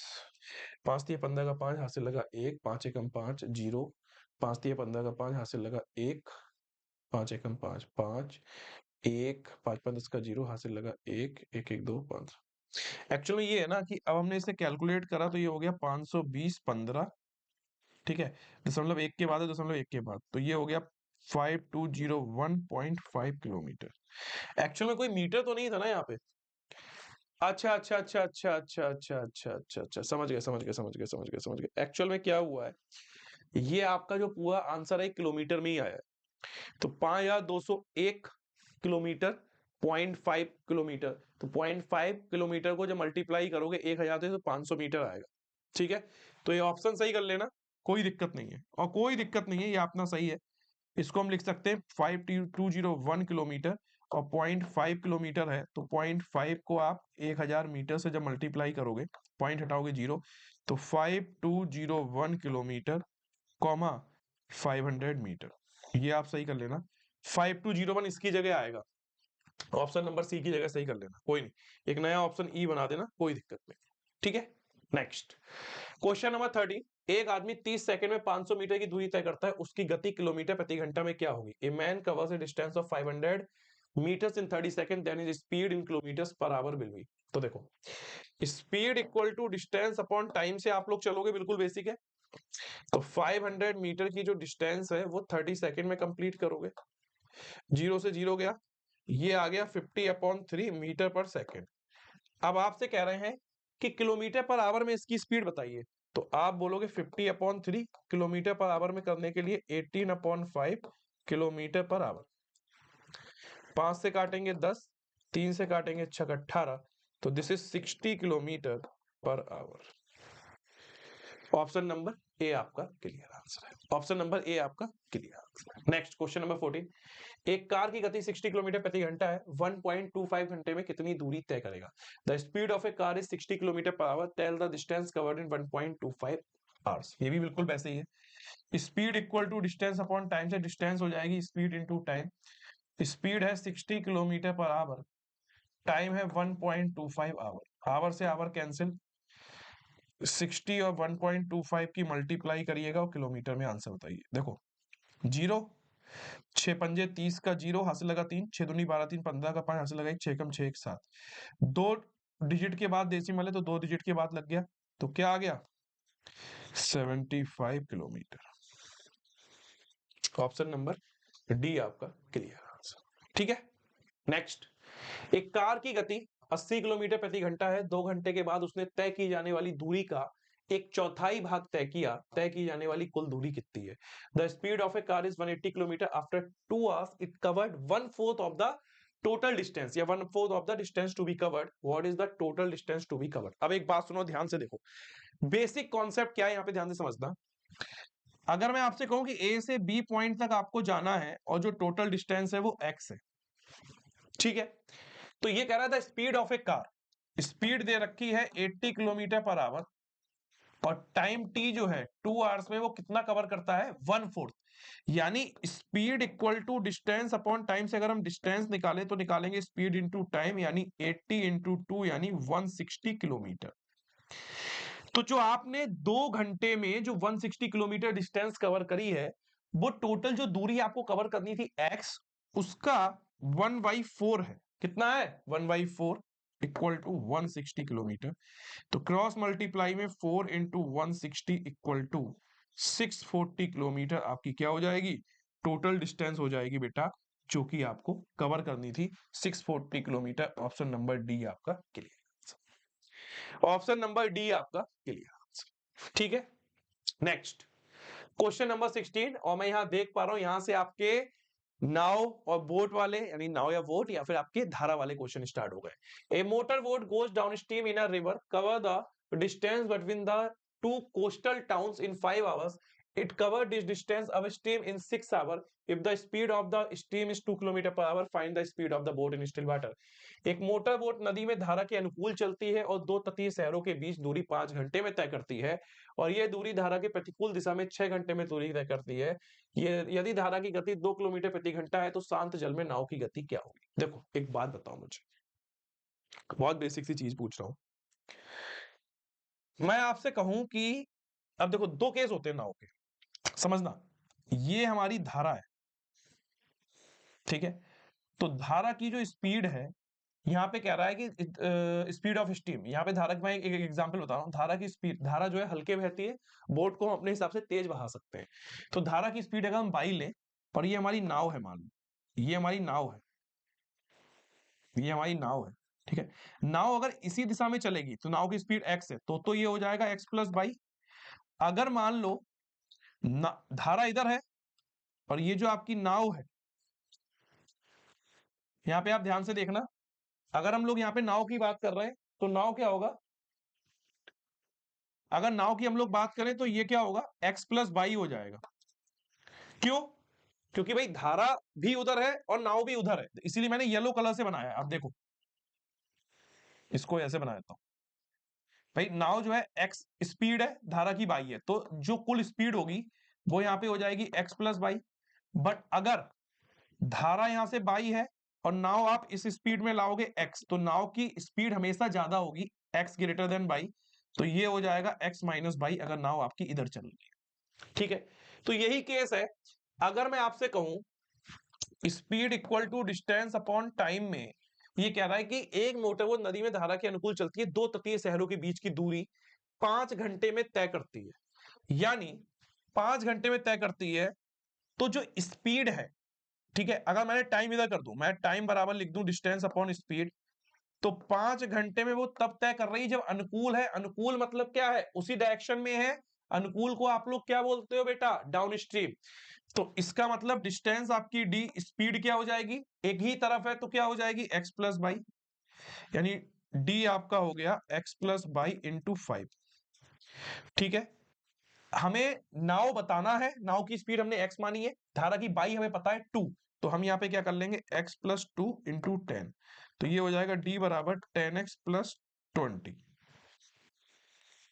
5 तिया 15 का 5, हाथ से लगा 1, 5 एकम 5, 0, 5 तिया 15 का 5, हाथ से लगा 1, 5 एकम 5, 5, 1, 5 5 10 का 0, हाथ से लगा 1, 1 1 2 5। एक्चुअली ये है ना कि अब हमने इसे कैलकुलेट करा तो ये हो गया 520 15, ठीक है, दशमलव एक के बाद है, दशमलव एक के बाद, तो ये हो गया 5201.5 किलोमीटर। एक्चुअल में कोई मीटर तो नहीं था ना यहाँ पे। अच्छा अच्छा अच्छा अच्छा अच्छा अच्छा अच्छा अच्छा अच्छा, समझ गए समझ गए समझ गए समझ गए समझ गए। एक्चुअल में क्या हुआ है, ये आपका जो पूरा आंसर है किलोमीटर में ही आया है। तो 5201 किलोमीटर, 0.5 किलोमीटर, तो 0.5 किलोमीटर को जब मल्टीप्लाई करोगे 1000 से तो 500 मीटर आएगा। ठीक है, तो ये ऑप्शन सही कर लेना, कोई दिक्कत नहीं है, और कोई दिक्कत नहीं है, ये अपना सही है। इसको हम लिख सकते हैं 5201 किलोमीटर, और 0.5 किलोमीटर है, तो 0.5 को आप 1000 मीटर से जब मल्टीप्लाई करोगे, पॉइंट हटाओगे 0, तो 5201 किलोमीटर कॉमा 500 मीटर, ये आप सही कर लेना। 5201 इसकी जगह आएगा, ऑप्शन नंबर सी की जगह सही कर लेना, कोई नहीं, एक नया ऑप्शन ई बना देना, कोई दिक्कत नहीं। ठीक है, नेक्स्ट क्वेश्चन नंबर 30। एक आदमी 30 सेकंड में 500 मीटर की दूरी तय करता है, उसकी गति किलोमीटर प्रति घंटा में क्या होगी? A man covers a distance of 500 metres in 30 second, then his speed in kilometres per hour will be. तो देखो, स्पीड equal to distance upon time से आप लोग चलोगे, बिल्कुल बेसिक है। तो 500 मीटर की जो डिस्टेंस है वो 30 सेकंड में कंप्लीट करोगे, जीरो से जीरो गया, ये आ गया 50/3 मीटर पर सेकंड। अब आपसे कह रहे हैं कि किलोमीटर पर आवर में इसकी स्पीड बताइए, तो आप बोलोगे 50/3 किलोमीटर पर आवर में करने के लिए 18/5 किलोमीटर पर आवर। 5 से काटेंगे 10, 3 से काटेंगे 6 18, तो this is 60 kilometre per our. Option number ए आपका क्लियर आंसर है, ऑप्शन नंबर ए आपका क्लियर आंसर है। Next question number 14। एक कार की गति 60 किलोमीटर प्रति घंटा है, 1.25 घंटे में कितनी दूरी तय करेगा? The speed of a car is 60 kilometre per hour, tell the distance covered in 1.25 hours. ये भी बिल्कुल वैसे ही है, speed equal to distance upon time से डिस्टेंस हो जाएगी स्पीड इनटू टाइम। स्पीड है 60 किलोमीटर पर आवर, टाइम है 1.25 आवर, आवर से आवर कैंसिल, 60 और 1.25 की मल्टीप्लाई करिएगा और किलोमीटर में आंसर बताइए। देखो, जीरो, 6 पंजे 30 का 0, हासिल लगा 3, 6 दूनी 12 3 15 का 5, हासिल लगा 1, 6 कम 6 1 7, दो डिजिट के बाद डेसिमल है तो दो डिजिट के बाद लग गया, तो क्या आ गया 75 किलोमीटर। ऑप्शन नंबर डी आपका क्लियर आंसर। ठीक है, नेक्स्ट। एक कार की गति 80 किलोमीटर प्रति घंटा है, 2 घंटे के बाद उसने तय की जाने वाली दूरी का एक चौथाई भाग तय किया, तय की जाने वाली कुल दूरी कितनी है? The speed of a car is 180 kilometre, after 2 hours it covered 1/4 of the total distance, या 1/4 of the distance to be covered, what is the total distance to be covered? अब एक बात सुनो ध्यान से, देखो बेसिक कॉन्सेप्ट क्या है यहाँ पे, ध्यान से समझना। अगर मैं आपसे कहूं कि ए से बी पॉइंट तक आपको जाना है और जो टोटल डिस्टेंस है वो एक्स है, ठीक है, तो ये कह रहा था speed of a car, speed दे रखी है 80 किलोमीटर पर आवर, और टाइम टी जो है 2 आवर्स में वो कितना कवर करता है 1/4, यानी speed equal to distance upon time से अगर हम डिस्टेंस निकालें तो निकालेंगे स्पीड इंटू टाइम, यानी 80 इंटू 2 यानी 160 किलोमीटर। तो जो आपने 2 घंटे में जो 160 किलोमीटर डिस्टेंस कवर करी है, वो टोटल जो दूरी आपको कवर करनी थी x, उसका 1/4 है। कितना है 1/4 इक्वल टू 160 किलोमीटर। तो क्रॉस मल्टीप्लाई में 4 इंटू 160 इक्वल टू 640 किलोमीटर आपकी क्या हो जाएगी, टोटल डिस्टेंस हो जाएगी बेटा, जो कि आपको कवर करनी थी 640 किलोमीटर। ऑप्शन नंबर डी आपका क्लियर, ऑप्शन नंबर डी आपका क्लियर। ठीक है, नेक्स्ट क्वेश्चन नंबर 16, और मैं यहां देख पा रहा हूं यहां से आपके नाव और बोट वाले, यानी नाव या बोट या फिर आपके धारा वाले क्वेश्चन स्टार्ट हो गए। A motor boat goes downstream in a river, cover the distance between the two coastal towns in 5 hours, it covered this distance of stream in 6 hour, if the speed of the stream is 2 kilometre per hour, find the speed of the boat in still water. एक motor boat नदी में धारा के अनुकूल चलती है और दो तटीय शहरों के बीच दूरी 5 घंटे में तय करती है, और यह दूरी धारा के प्रतिकूल दिशा में 6 घंटे में दूरी तय करती है। ये यदि धारा की गति 2 किलोमीटर प्रति घंटा है तो शांत जल में नाव की गति क्या होगी? देखो एक बात बताओ मुझे, बहुत बेसिक सी चीज पूछ रहा हूं। मैं आपसे कहूं कि अब देखो दो केस होते हैं नाव के, समझना। ये हमारी धारा है, ठीक है। तो धारा की जो स्पीड है, यहाँ पे कह रहा है कि स्पीड ऑफ स्टीम, यहाँ पे धारा की मैं एक एग्जांपल बता रहा हूँ। धारा की स्पीड, धारा जो है हल्के बहती है, बोट को हम अपने हिसाब से तेज बहा सकते हैं। तो धारा की स्पीड अगर हम 22 लें, पर ये हमारी नाव है, मान लो ये हमारी नाव है, ये हमारी नाव है, ठीक है। नाव अगर इसी दिशा में चलेगी तो नाव की स्पीड x है, तो ये हो जाएगा x प्लस 22। अगर मान लो धारा इधर है और ये जो आपकी नाव है, यहाँ पे आप ध्यान से देखना, अगर हम लोग यहाँ पे नाव की बात कर रहे हैं तो नाव क्या होगा, अगर नाव की हम लोग बात करें तो ये क्या होगा, x प्लस 22 हो जाएगा। क्यों? क्योंकि भाई धारा भी उधर है और नाव भी उधर है, इसीलिए मैंने येलो कलर से बनाया है। आप देखो, इसको ऐसे बना देता हूं। भाई नाव जो है x स्पीड है, धारा की 22 है, तो जो कुल स्पीड होगी वो यहाँ पे हो जाएगी x प्लस 22। बट अगर धारा यहां से 22 है और नाव आप इस स्पीड में लाओगे x, तो नाव की स्पीड हमेशा ज्यादा होगी, x ग्रेटर देन 22, तो ये हो जाएगा x माइनस 22 अगर नाव आपकी इधर चल रही है, ठीक है। तो यही केस है। अगर मैं आपसे कहूं speed equal to distance upon time में, ये कह रहा है कि एक मोटरबोट नदी में धारा के अनुकूल चलती है, दो तटीय शहरों के बीच की दूरी 5 घंटे में तय करती है, यानी 5 घंटे में तय करती है। तो जो स्पीड है, ठीक है, अगर मैंने टाइम इधर कर दूं, मैं टाइम बराबर लिख दूं डिस्टेंस अपॉन स्पीड, तो 5 घंटे में वो तब तय कर रही है जब अनुकूल है। अनुकूल मतलब क्या है, उसी डायरेक्शन में है। अनुकूल को आप लोग क्या बोलते हो बेटा, डाउन स्ट्रीम। तो इसका मतलब डिस्टेंस आपकी डी, स्पीड क्या हो जाएगी, एक ही तरफ है तो क्या हो जाएगी x प्लस 22, यानी डी आपका हो गया x प्लस 22 इंटू 5, ठीक है। हमें नाव बताना है, नाव की स्पीड हमने x मानी है, धारा की 22 हमें पता है 2, तो हम यहाँ पे क्या कर लेंगे x प्लस 2 इंटू 10, तो ये हो जाएगा d बराबर 10x प्लस 20,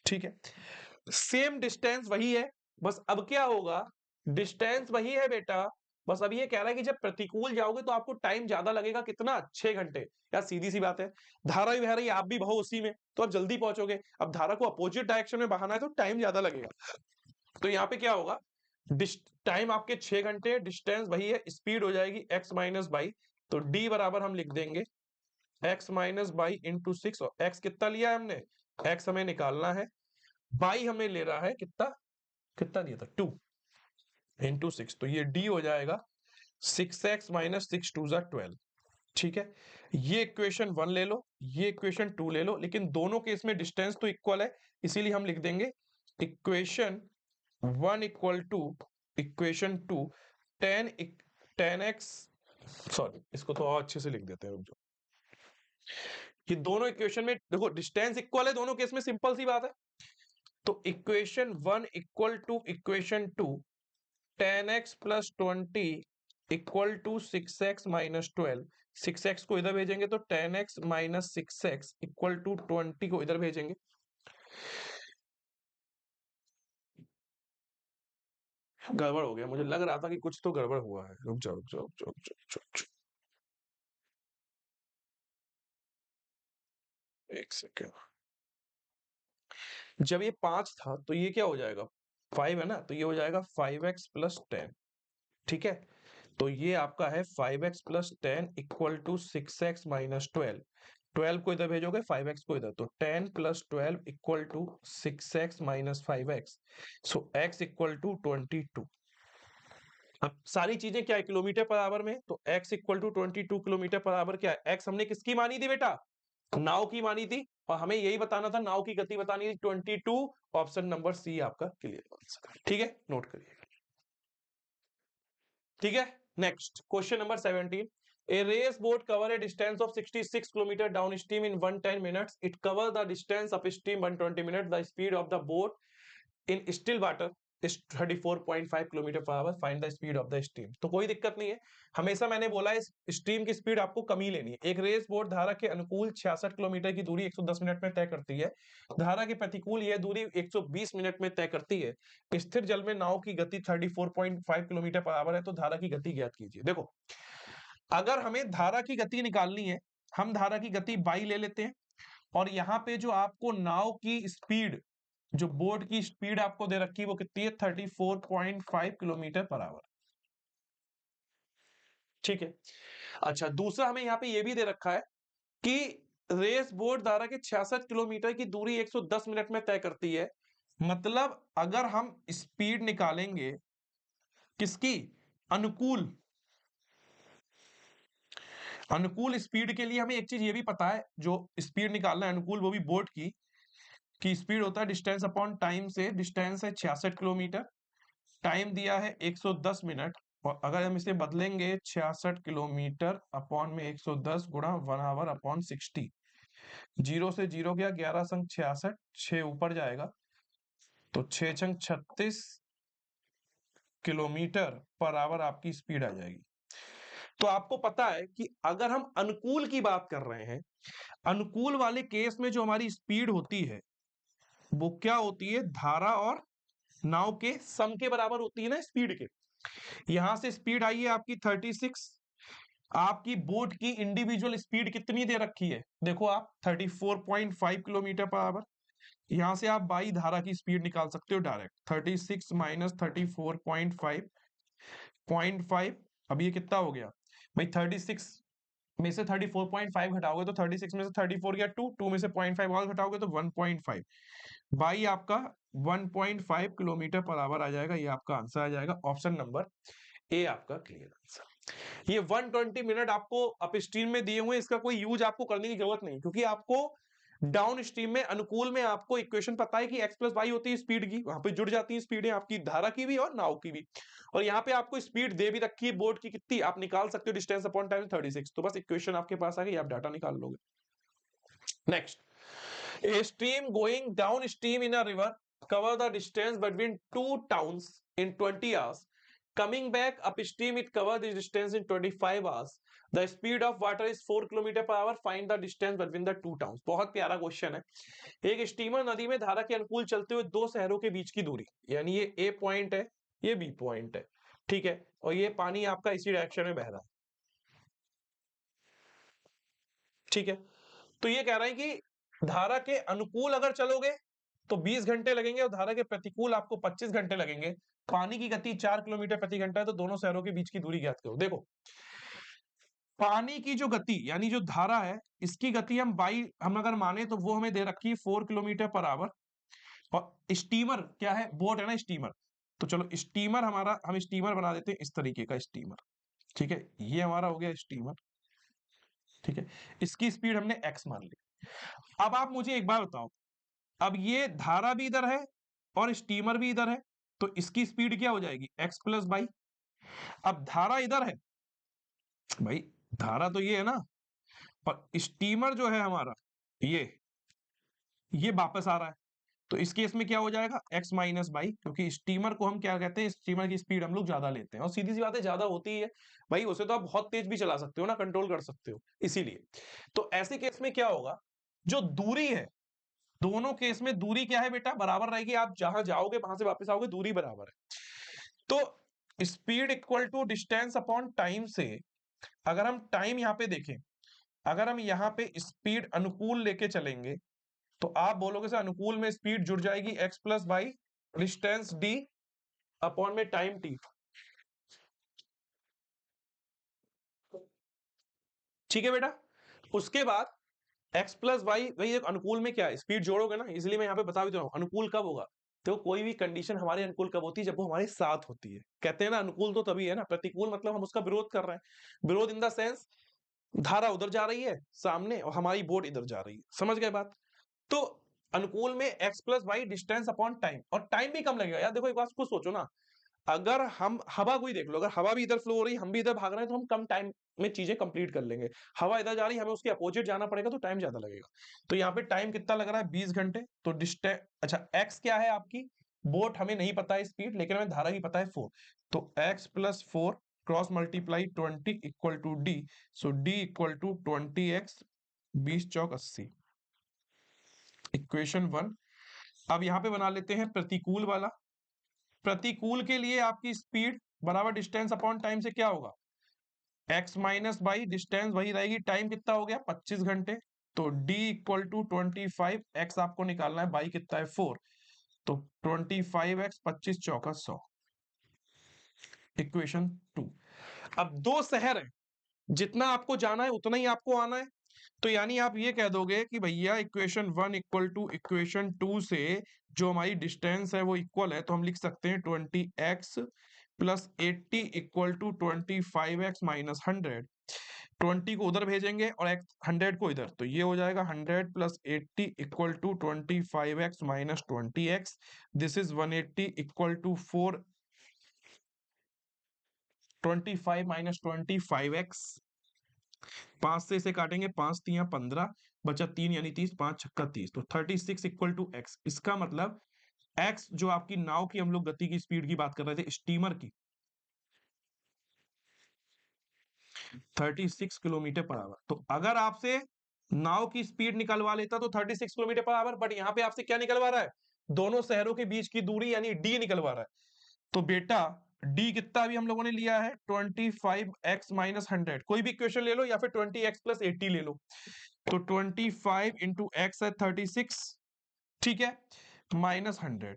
ठीक है। सेम डिस्टेंस वही है, बस अब क्या होगा, डिस्टेंस वही है बेटा, बस अब ये कह रहा है कि जब प्रतिकूल जाओगे तो आपको टाइम ज्यादा लगेगा, कितना, 6 घंटे। यार सीधी सी बात है, धारा भी बह रही है, आप भी बहो उसी में, तो आप जल्दी पहुंचोगे। अब धारा को अपोजिट डायरेक्शन में बहाना है तो टाइम ज्यादा लगेगा। तो यहाँ पे क्या होगा, टाइम आपके 6 घंटे, डिस्टेंस वही है, स्पीड हो जाएगी x माइनस 22, तो d बराबर हम लिख देंगे x माइनस 22 इंटू 6, और x कितना लिया है हमने, x हमें निकालना है, 22 हमें ले रहा है, कितना कितना दिया था 2 इंटू 6, तो ये d हो जाएगा 6x माइनस 6 टू जा 12, ठीक है। ये इक्वेशन 1 ले लो, ये इक्वेशन 2 ले लो, लेकिन दोनों केस में डिस्टेंस तो इक्वल है, इसीलिए हम लिख देंगे equation 1 equal to equation 2 10x, sorry इसको तो और अच्छे से लिख देते हैं, रुक जाओ। ये दोनों इक्वेशन में देखो डिस्टेंस इक्वल है दोनों केस में, सिंपल सी बात है। तो equation 1 equal to equation 2 10x plus 20 equal to 6x minus 12, 6x को इधर भेजेंगे तो 10x minus 6x equal to 20 को इधर भेजेंगे। गड़बड़ हो गया, मुझे लग रहा था कि कुछ तो गड़बड़ हुआ है, रुक जाओ रुक जाओ रुक जाओ रुक जाओ, रुक जाओ, एक सेकेंड। जब ये 5 था तो ये क्या हो जाएगा, 5 है ना, तो ये हो जाएगा 5x प्लस 10, ठीक है। तो ये आपका है 5x plus 10 equal to 6x minus 12, 12 को इधर भेजोगे 5x को इधर, तो 10 plus 12 equal to 6x minus 5x, so x equal to 22। अब सारी चीजें क्या है, किलोमीटर पर आवर में, तो x equal to 22 kilometre per hour क्या है, x हमने किसकी मानी थी बेटा, नाव की मानी थी, और हमें यही बताना था, नाव की गति बतानी थी 22, ऑप्शन नंबर सी आपका क्लियर, ठीक है, नोट करिए, ठीक है। Next question number 17, a race boat cover a distance of 66 km downstream in 110 minutes, it cover the distance upstream 120 minutes, the speed of the boat in still water is 34.5 kilometre per hour, find the speed of the stream. तो कोई दिक्कत नहीं है, हमेशा मैंने बोला है stream की स्पीड आपको कम ही लेनी है। एक रेस बोट धारा के अनुकूल 66 किलोमीटर की दूरी 110 मिनट में तय करती है, धारा के प्रतिकूल यह दूरी 120 मिनट में तय करती है। स्थिर जल में नाव की गति 34.5 किलोमीटर पर आवर है, तो धारा की गति ज्ञात कीजिए। देखो, अगर हमें धारा की गति निकालनी है, हम धारा की गति बाई ले लेते हैं, और यहाँ पे जो आपको नाव की स्पीड, जो बोट की स्पीड आपको दे रखी है वो कितनी है, 34.5 किलोमीटर पर आवर। ठीक है। अच्छा, दूसरा हमें यहाँ पे ये भी दे रखा है कि रेस बोट धारा के 66 किलोमीटर की दूरी 110 मिनट में तय करती है। मतलब अगर हम स्पीड निकालेंगे किसकी, अनुकूल, अनुकूल स्पीड के लिए हमें एक चीज ये भी पता है, जो स्पीड निकालना है अनुकूल, वो भी बोट की स्पीड होता है डिस्टेंस अपॉन टाइम से। डिस्टेंस है 66 किलोमीटर, टाइम दिया है 110 मिनट, और अगर हम इसे बदलेंगे 66 किलोमीटर अपॉन में 110 गुणा 1 आवर अपॉन 60, जीरो से जीरो गया, 11 संग 66, 6 ऊपर जाएगा तो 6 छंग 36 किलोमीटर पर आवर आपकी स्पीड आ जाएगी। तो आपको पता है कि अगर हम अनुकूल की बात कर रहे हैं, अनुकूल वाले केस में जो हमारी स्पीड होती है वो क्या होती है, धारा और नाव के सम के बराबर होती है ना स्पीड के। यहां से स्पीड आई है आपकी 36, आपकी बोट की इंडिविजुअल स्पीड कितनी दे रखी है, देखो आप 34.5 किलोमीटर पर आवर। यहां से आप बाई धारा की स्पीड निकाल सकते हो डायरेक्ट, 36 माइनस 34.5, अब ये कितना हो गया भाई, 36 में से 34.5 घटाओगे तो 36 में से 34 गया 2 में से 0.5 और घटाओगे तो 1.5, बाई आपका 1.5 किलोमीटर पर आवर आ जाएगा। ये आपका आंसर आ जाएगा, ऑप्शन नंबर ए आपका क्लियर आंसर। ये 120 मिनट आपको अप स्ट्रीम में दिए हुए हैं, इसका कोई यूज आपको करने की जरूरत नहीं, क्योंकि आपको डाउन स्ट्रीम में अनुकूल में आपको इक्वेशन पता है कि x प्लस वाई होती है स्पीड की, वहां पे जुड़ जाती है स्पीडें आपकी धारा की भी और नाव की भी, और यहाँ पे आपको स्पीड दे भी रखी है बोट की कितनी, आप निकाल सकते हो डिस्टेंस अपॉन टाइम 36, तो बस इक्वेशन आपके पास आ गई, आप डाटा निकाल लोगे। Next, a stream going downstream in a river cover the distance between two towns in 20 hours. Coming back upstream, it cover the distance in 25 hours. The speed of water is 4 kilometre per our. Find the distance between the two towns. बहुत प्यारा question है। एक steamer नदी में धारा के अनुकूल चलते हुए दो शहरों के बीच की दूरी, यानी ये ए पॉइंट है, ये बी पॉइंट है, ठीक है, और ये पानी आपका इसी डायरेक्शन में बह रहा है, ठीक है। तो ये कह रहा है कि धारा के अनुकूल अगर चलोगे तो 20 घंटे लगेंगे और धारा के प्रतिकूल आपको 25 घंटे लगेंगे। पानी की गति 4 किलोमीटर प्रति घंटा है, तो दोनों शहरों के बीच की दूरी ज्ञात करो। देखो, पानी की जो गति यानी जो धारा है, इसकी गति हम अगर माने तो वो हमें दे रखी है 4 किलोमीटर पर आवर, और स्टीमर क्या है, बोट है ना स्टीमर, तो चलो स्टीमर हमारा, हम स्टीमर बना देते हैं इस तरीके का स्टीमर, ठीक है, ये हमारा हो गया स्टीमर, ठीक है, इसकी स्पीड हमने x मान ली। अब आप मुझे एक बार बताओ, अब ये धारा भी इधर है और स्टीमर भी इधर है, तो इसकी स्पीड क्या हो जाएगी, x प्लस बाई। अब धारा इधर है भाई, धारा तो ये है ना, पर स्टीमर जो है हमारा ये वापस आ रहा है, तो इस केस में क्या हो जाएगा, x माइनस बाई, क्योंकि स्टीमर को हम क्या कहते हैं, स्टीमर की स्पीड हम लोग ज्यादा लेते हैं, और सीधी सी बात है ज्यादा होती है भाई, उसे तो आप बहुत तेज भी चला सकते हो ना, कंट्रोल कर सकते हो, इसीलिए। तो ऐसे केस में क्या होगा, जो दूरी है, दोनों केस में दूरी क्या है बेटा, बराबर रहेगी, आप जहां जाओगे वहां से वापस आओगे, दूरी बराबर है। तो speed equal to distance upon time से, अगर हम टाइम यहां पे देखें, अगर हम यहां पे स्पीड अनुकूल लेके चलेंगे, तो आप बोलोगे सर अनुकूल में स्पीड जुड़ जाएगी x plus by distance d upon में टाइम t, ठीक है बेटा। उसके बाद x प्लस वाई, वही एक अनुकूल में क्या है, स्पीड जोड़ोगे ना, इसलिए मैं यहाँ पे बता भी दे रहा हूँ अनुकूल कब होगा, तो कोई भी कंडीशन हमारे अनुकूल कब होती है, जब वो हमारे साथ होती है। कहते हैं ना अनुकूल तो तभी है ना, प्रतिकूल मतलब हम उसका विरोध कर रहे हैं, विरोध इन द सेंस धारा उधर जा रही है सामने और हमारी बोट इधर जा रही है, समझ गए बात। तो अनुकूल में x plus y distance upon time, और टाइम भी कम लगेगा यार। देखो एक बात को सोचो ना, अगर हम हवा को ही देख लो, अगर हवा भी इधर फ्लो हो रही है, हम भी इधर भाग रहे हैं, तो हम कम टाइम में चीजें कंप्लीट कर लेंगे। हवा इधर जा रही है, हमें उसके अपोजिट जाना पड़ेगा, तो टाइम ज्यादा लगेगा। तो यहाँ पे टाइम कितना लग रहा है, 20 घंटे। तो डिस्टेंस, अच्छा x क्या है आपकी, बोट हमें नहीं पता है स्पीड, लेकिन हमें धारा की पता है 4, तो x plus 4 cross multiply 20 equal to d, so d equal to 20x, 20 चौक 80, इक्वेशन 1। अब यहाँ पे बना लेते हैं प्रतिकूल वाला। प्रतिकूल के लिए आपकी स्पीड बराबर डिस्टेंस अपॉन टाइम से क्या होगा, x माइनस बाई डिस्टेंस वही रहेगी, टाइम कितना हो गया 25 घंटे, तो d इक्वल टू 25, x आपको निकालना है, बाई कितना है 4, तो 25x 25 चौका 100, इक्वेशन 2। अब दो शहर है, जितना आपको जाना है उतना ही आपको आना है, तो यानी आप ये कह दोगे कि भैया इक्वेशन 1 इक्वल टू इक्वेशन 2 से जो हमारी डिस्टेंस है वो इक्वल है, तो हम लिख सकते हैं 20x plus 80 equal to 25x minus 100। 20 को उधर भेजेंगे और 100 को इधर, तो ये हो जाएगा 100 plus 80 equal to 25x minus 20x, this is 180 equal to 4, 25 minus 25x, 5 से इसे काटेंगे, 5 तिया 15, बचा 3 यानी 30, 5 छक्का 30, तो 36 इक्वल टू x। इसका मतलब x जो आपकी नाव की हम लोग गति की स्पीड की बात कर रहे थे, स्टीमर की, 36 किलोमीटर पर आवर। तो अगर आपसे नाव की स्पीड निकलवा लेता तो 36 किलोमीटर पर आवर, बट यहाँ पे आपसे क्या निकलवा रहा है, दोनों शहरों के बीच की दूरी यानी d निकलवा रहा है। तो बेटा d कितना अभी हम लोगों ने लिया है 25x माइनस 100, कोई भी इक्वेशन ले लो या फिर 20x प्लस 80 ले लो, तो 25 इंटू एक्स है 36, ठीक है, माइनस 100,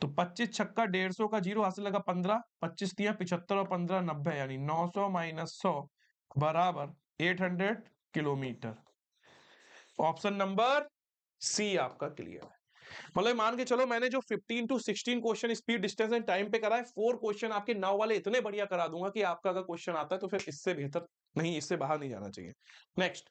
तो 25 छक्का 150 का जीरो हासिल लगा 15, 25 तिया 75 और 15 90, यानी 900 माइनस 100 बराबर 800 किलोमीटर। ऑप्शन नंबर सी आपका क्लियर है। मतलब मान के चलो मैंने जो 15 to 16 question speed distance and time पे करा है, 4 क्वेश्चन आपके नाव वाले इतने बढ़िया करा दूंगा कि आपका अगर क्वेश्चन आता है तो फिर इससे बेहतर नहीं, इससे बाहर नहीं जाना चाहिए। Next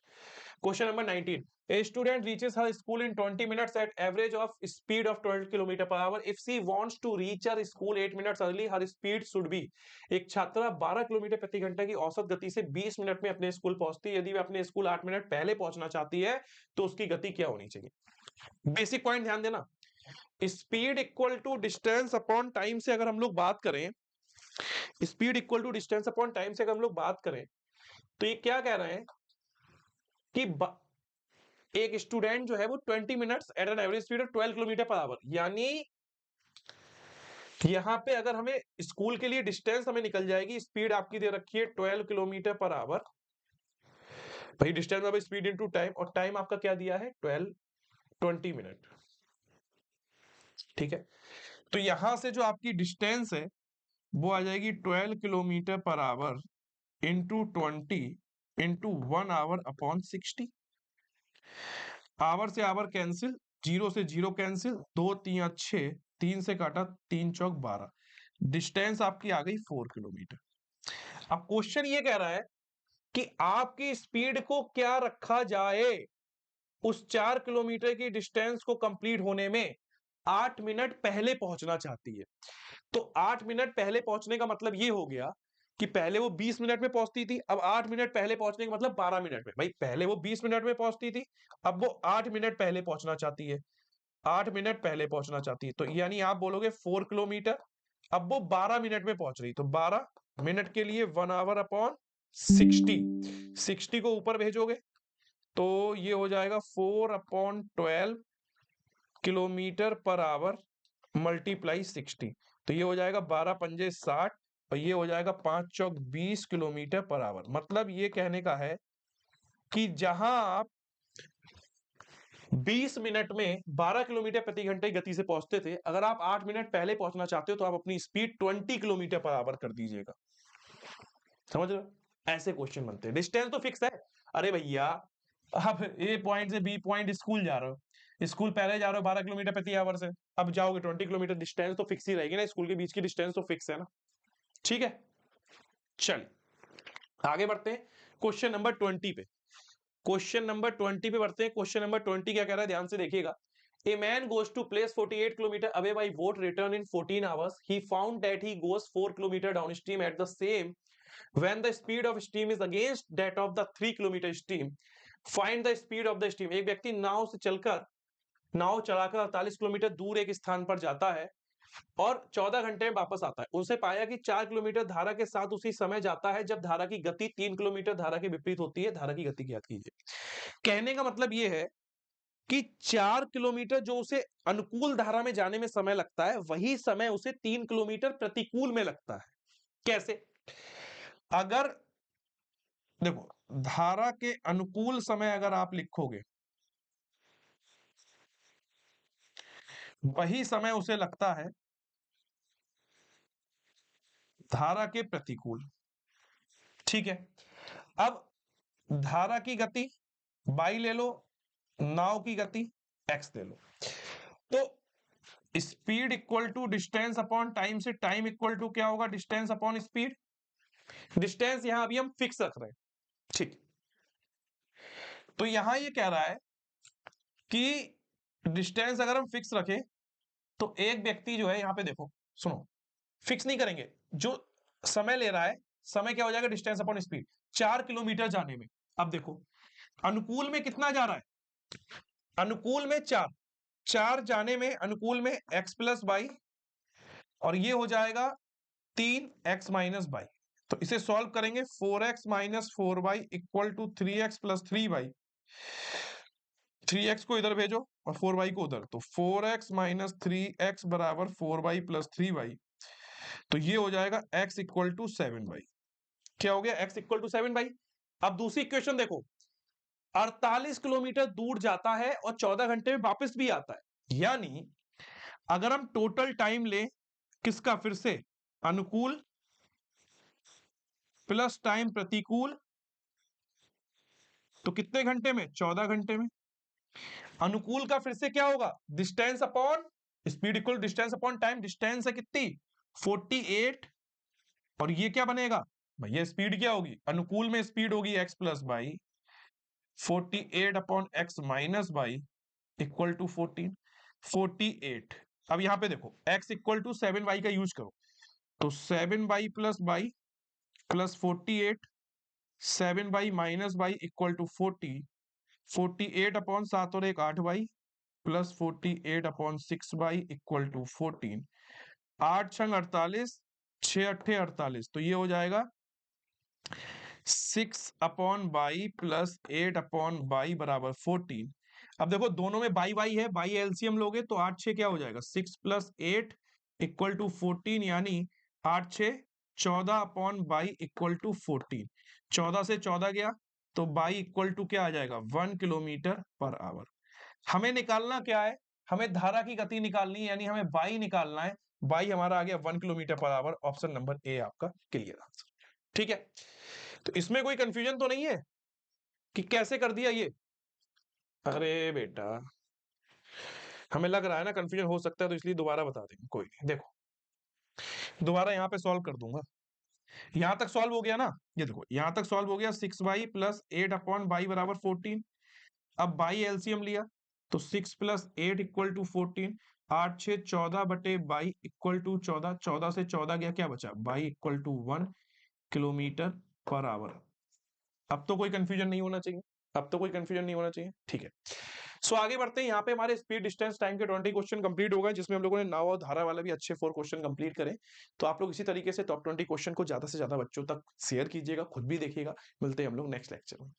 question number 19, a student reaches her school in 20 minutes at average of speed of 12 km per hour. If she wants to reach her school 8 minutes early, her speed should be। एक छात्रा 12 kilometre प्रति घंटे की औसत गति से 20 minute में अपने स्कूल पहुंचती है, यदि वह अपने स्कूल 8 मिनट पहले पहुंचना चाहती है तो उसकी गति क्या होनी चाहिए। बेसिक पॉइंट ध्यान देना, speed equal to distance upon time से अगर हम लोग बात करें, speed equal to distance upon time से अगर हम लोग बात करें, तो ये क्या कह रहे हैं कि एक स्टूडेंट जो है वो 20 minutes at an average speed of 12 kilometre per hour, यानी यहां पे अगर हमें स्कूल के लिए डिस्टेंस हमें निकल जाएगी, स्पीड आपकी दे रखी है 12 किलोमीटर पर आवर, भाई डिस्टेंस अब स्पीड इनटू टाइम, और टाइम आपका क्या दिया है 20 मिनट, ठीक है। तो यहां से जो आपकी डिस्टेंस है वो आ जाएगी 12 kilometre per hour into 20 into 1 hour upon 60, hour से आवर कैंसिल, जीरो से जीरो कैंसिल, 2 3 6, 3 से काटा 3 चौक 12, डिस्टेंस आपकी आ गई 4 किलोमीटर। अब क्वेश्चन ये कह रहा है कि आपकी स्पीड को क्या रखा जाए, उस 4 किलोमीटर की डिस्टेंस को कंप्लीट होने में 8 मिनट पहले पहुंचना चाहती है। तो 8 मिनट पहले पहुंचने का मतलब ये हो गया कि पहले वो 20 मिनट में पहुंचती थी, अब 8 मिनट पहले पहुंचने का मतलब 12 मिनट में। भाई पहले वो 20 मिनट में पहुंचती थी, अब वो 8 मिनट पहले पहुंचना चाहती है, 8 मिनट पहले पहुंचना चाहती है, तो यानी आप बोलोगे 4 किलोमीटर, अब वो 12 मिनट में पहुंच रही, तो 12 मिनट के लिए 1 आवर अपॉन 60 को ऊपर भेजोगे तो ये हो जाएगा 4 upon 12 kilometre per our multiply 60, तो ये हो जाएगा 12 पंजे 60 और ये हो जाएगा 5 चौक 20 किलोमीटर पर आवर। मतलब ये कहने का है कि जहां आप 20 मिनट में 12 किलोमीटर प्रति घंटे की गति से पहुंचते थे, अगर आप 8 मिनट पहले पहुंचना चाहते हो तो आप अपनी स्पीड 20 किलोमीटर पर आवर कर दीजिएगा। समझ रहे हो, ऐसे क्वेश्चन बनते हैं। डिस्टेंस तो फिक्स है, अरे भैया आप ए पॉइंट से बी पॉइंट स्कूल जा रहे हो, स्कूल पहले जा रहे हो 12 किलोमीटर प्रति आवर से, अब जाओगे 20 किलोमीटर, डिस्टेंस तो फिक्स ही रहेगी ना, स्कूल के बीच की डिस्टेंस तो फिक्स है ना, ठीक है। चल आगे बढ़ते हैं क्वेश्चन नंबर 20 पे, क्वेश्चन नंबर 20 पे बढ़ते हैं। क्वेश्चन नंबर 20 क्या कह रहा है, ध्यान से देखिएगा। A man goes to place 48 kilometer away by boat, return in 14 hours. He found that he goes 4 kilometer downstream at the same when the speed of steam is against that of the 3 kilometer stream. Find the speed of the steam। एक व्यक्ति नाव से चलकर, नाव चलाकर 48 kilometre दूर एक स्थान पर जाता है और 14 घंटे में वापस आता है। उनसे पाया कि 4 किलोमीटर धारा के साथ उसी समय जाता है जब धारा की गति 3 किलोमीटर धारा के विपरीत होती है। धारा की गति ज्ञात कीजिए। कहने का मतलब यह है कि 4 किलोमीटर जो उसे अनुकूल धारा में जाने में समय लगता है, वही समय उसे 3 किलोमीटर प्रतिकूल में लगता है। कैसे? अगर देखो, धारा के अनुकूल समय अगर आप लिखोगे, वही समय उसे लगता है धारा के प्रतिकूल। ठीक है, अब धारा की गति y ले लो, नाव की गति x ले लो। तो speed equal to distance upon time से टाइम इक्वल टू क्या होगा, डिस्टेंस अपॉन स्पीड। डिस्टेंस यहां अभी हम फिक्स रख रहे हैं, ठीक। तो यहां ये कह रहा है कि डिस्टेंस अगर हम फिक्स रखें तो एक व्यक्ति जो है, यहां पे देखो, सुनो, फिक्स नहीं करेंगे, जो समय ले रहा है, समय क्या हो जाएगा, डिस्टेंस अपॉन स्पीड, 4 किलोमीटर जाने में। अब देखो, अनुकूल में कितना जा रहा है, अनुकूल में 4 जाने में, अनुकूल में x प्लस वाई, और ये हो जाएगा 3x माइनस वाई। तो इसे सॉल्व करेंगे, 4x minus 4y equal to 3x plus 3y। 3x को इधर भेजो और 4y को उधर, तो 4x माइनस 3x बराबर 4y प्लस 3y। तो ये हो जाएगा x इक्वल टू 7y। क्या हो गया, x इक्वल टू 7y। अब दूसरी इक्वेशन देखो, 48 किलोमीटर दूर जाता है और 14 घंटे में वापस भी आता है। यानी अगर हम टोटल टाइम ले किसका, फिर से अनुकूल प्लस टाइम प्रतिकूल, तो कितने घंटे में, 14 घंटे में। अनुकूल का फिर से क्या होगा, distance upon speed equal distance upon time. Distance है कितनी, 48, और ये क्या बनेगा भैया, स्पीड क्या होगी, अनुकूल में स्पीड होगी x plus y, 48 upon x minus y equal to 14, 48। अब यहां पे देखो x इक्वल टू 7y का यूज करो, तो 7y plus y plus 48, 7y minus y equal to 40, 48 upon 7 और 1 8y plus 48 upon 6y equal to 14। 8 छंग 48, 6 अट्ठे 48, तो ये हो जाएगा 6 upon y plus 8 upon y बराबर 14। अब देखो दोनों में बाई बाई है, बाई एलसीएम लोगे तो 8 6 क्या हो जाएगा, 6 प्लस 8 इक्वल टू 14, यानी 8 6 14 अपॉन बाई इक्वल टू 14। 14 से 14 गया तो बाई इक्वल टू क्या आ जाएगा, 1 किलोमीटर पर आवर। हमें निकालना क्या है, हमें धारा की गति निकालनी है, यानी हमें बाई निकालना है। बाई हमारा आ गया 1 kilometre per our. Option number ए आपका क्लियर आंसर। ठीक है, तो इसमें कोई कंफ्यूजन तो नहीं है कि कैसे कर दिया ये। अरे बेटा, हमें लग रहा है ना कंफ्यूजन हो सकता है, तो इसलिए दोबारा बता देंगे, कोई नहीं। देखो दोबारा यहाँ पे सॉल्व कर दूंगा। यहां तक सॉल्व हो गया ना, ये देखो यहां तक सॉल्व हो गया, 6y प्लस 8 अपॉन बाई बराबर 14। अब बाई एलसीएम लिया तो 6 प्लस 8 इक्वल टू 14, 8 6 14 बटे बाई इक्वल टू 14, 14 से 14 गया, क्या बचा, y equal to 1 kilometre per hour. अब तो कोई कंफ्यूजन नहीं होना चाहिए, अब तो कोई कंफ्यूजन नहीं होना चाहिए। ठीक है, सो आगे बढ़ते हैं। यहाँ पे हमारे स्पीड डिस्टेंस टाइम के 20 क्वेश्चन कंप्लीट हो गए, जिसमें हम लोगों ने नाव और धारा वाला भी अच्छे 4 क्वेश्चन कंप्लीट करे। तो आप लोग इसी तरीके से टॉप 20 क्वेश्चन को ज्यादा से ज्यादा बच्चों तक शेयर कीजिएगा, खुद भी देखिएगा। मिलते हैं हम लोग नेक्स्ट लेक्चर में।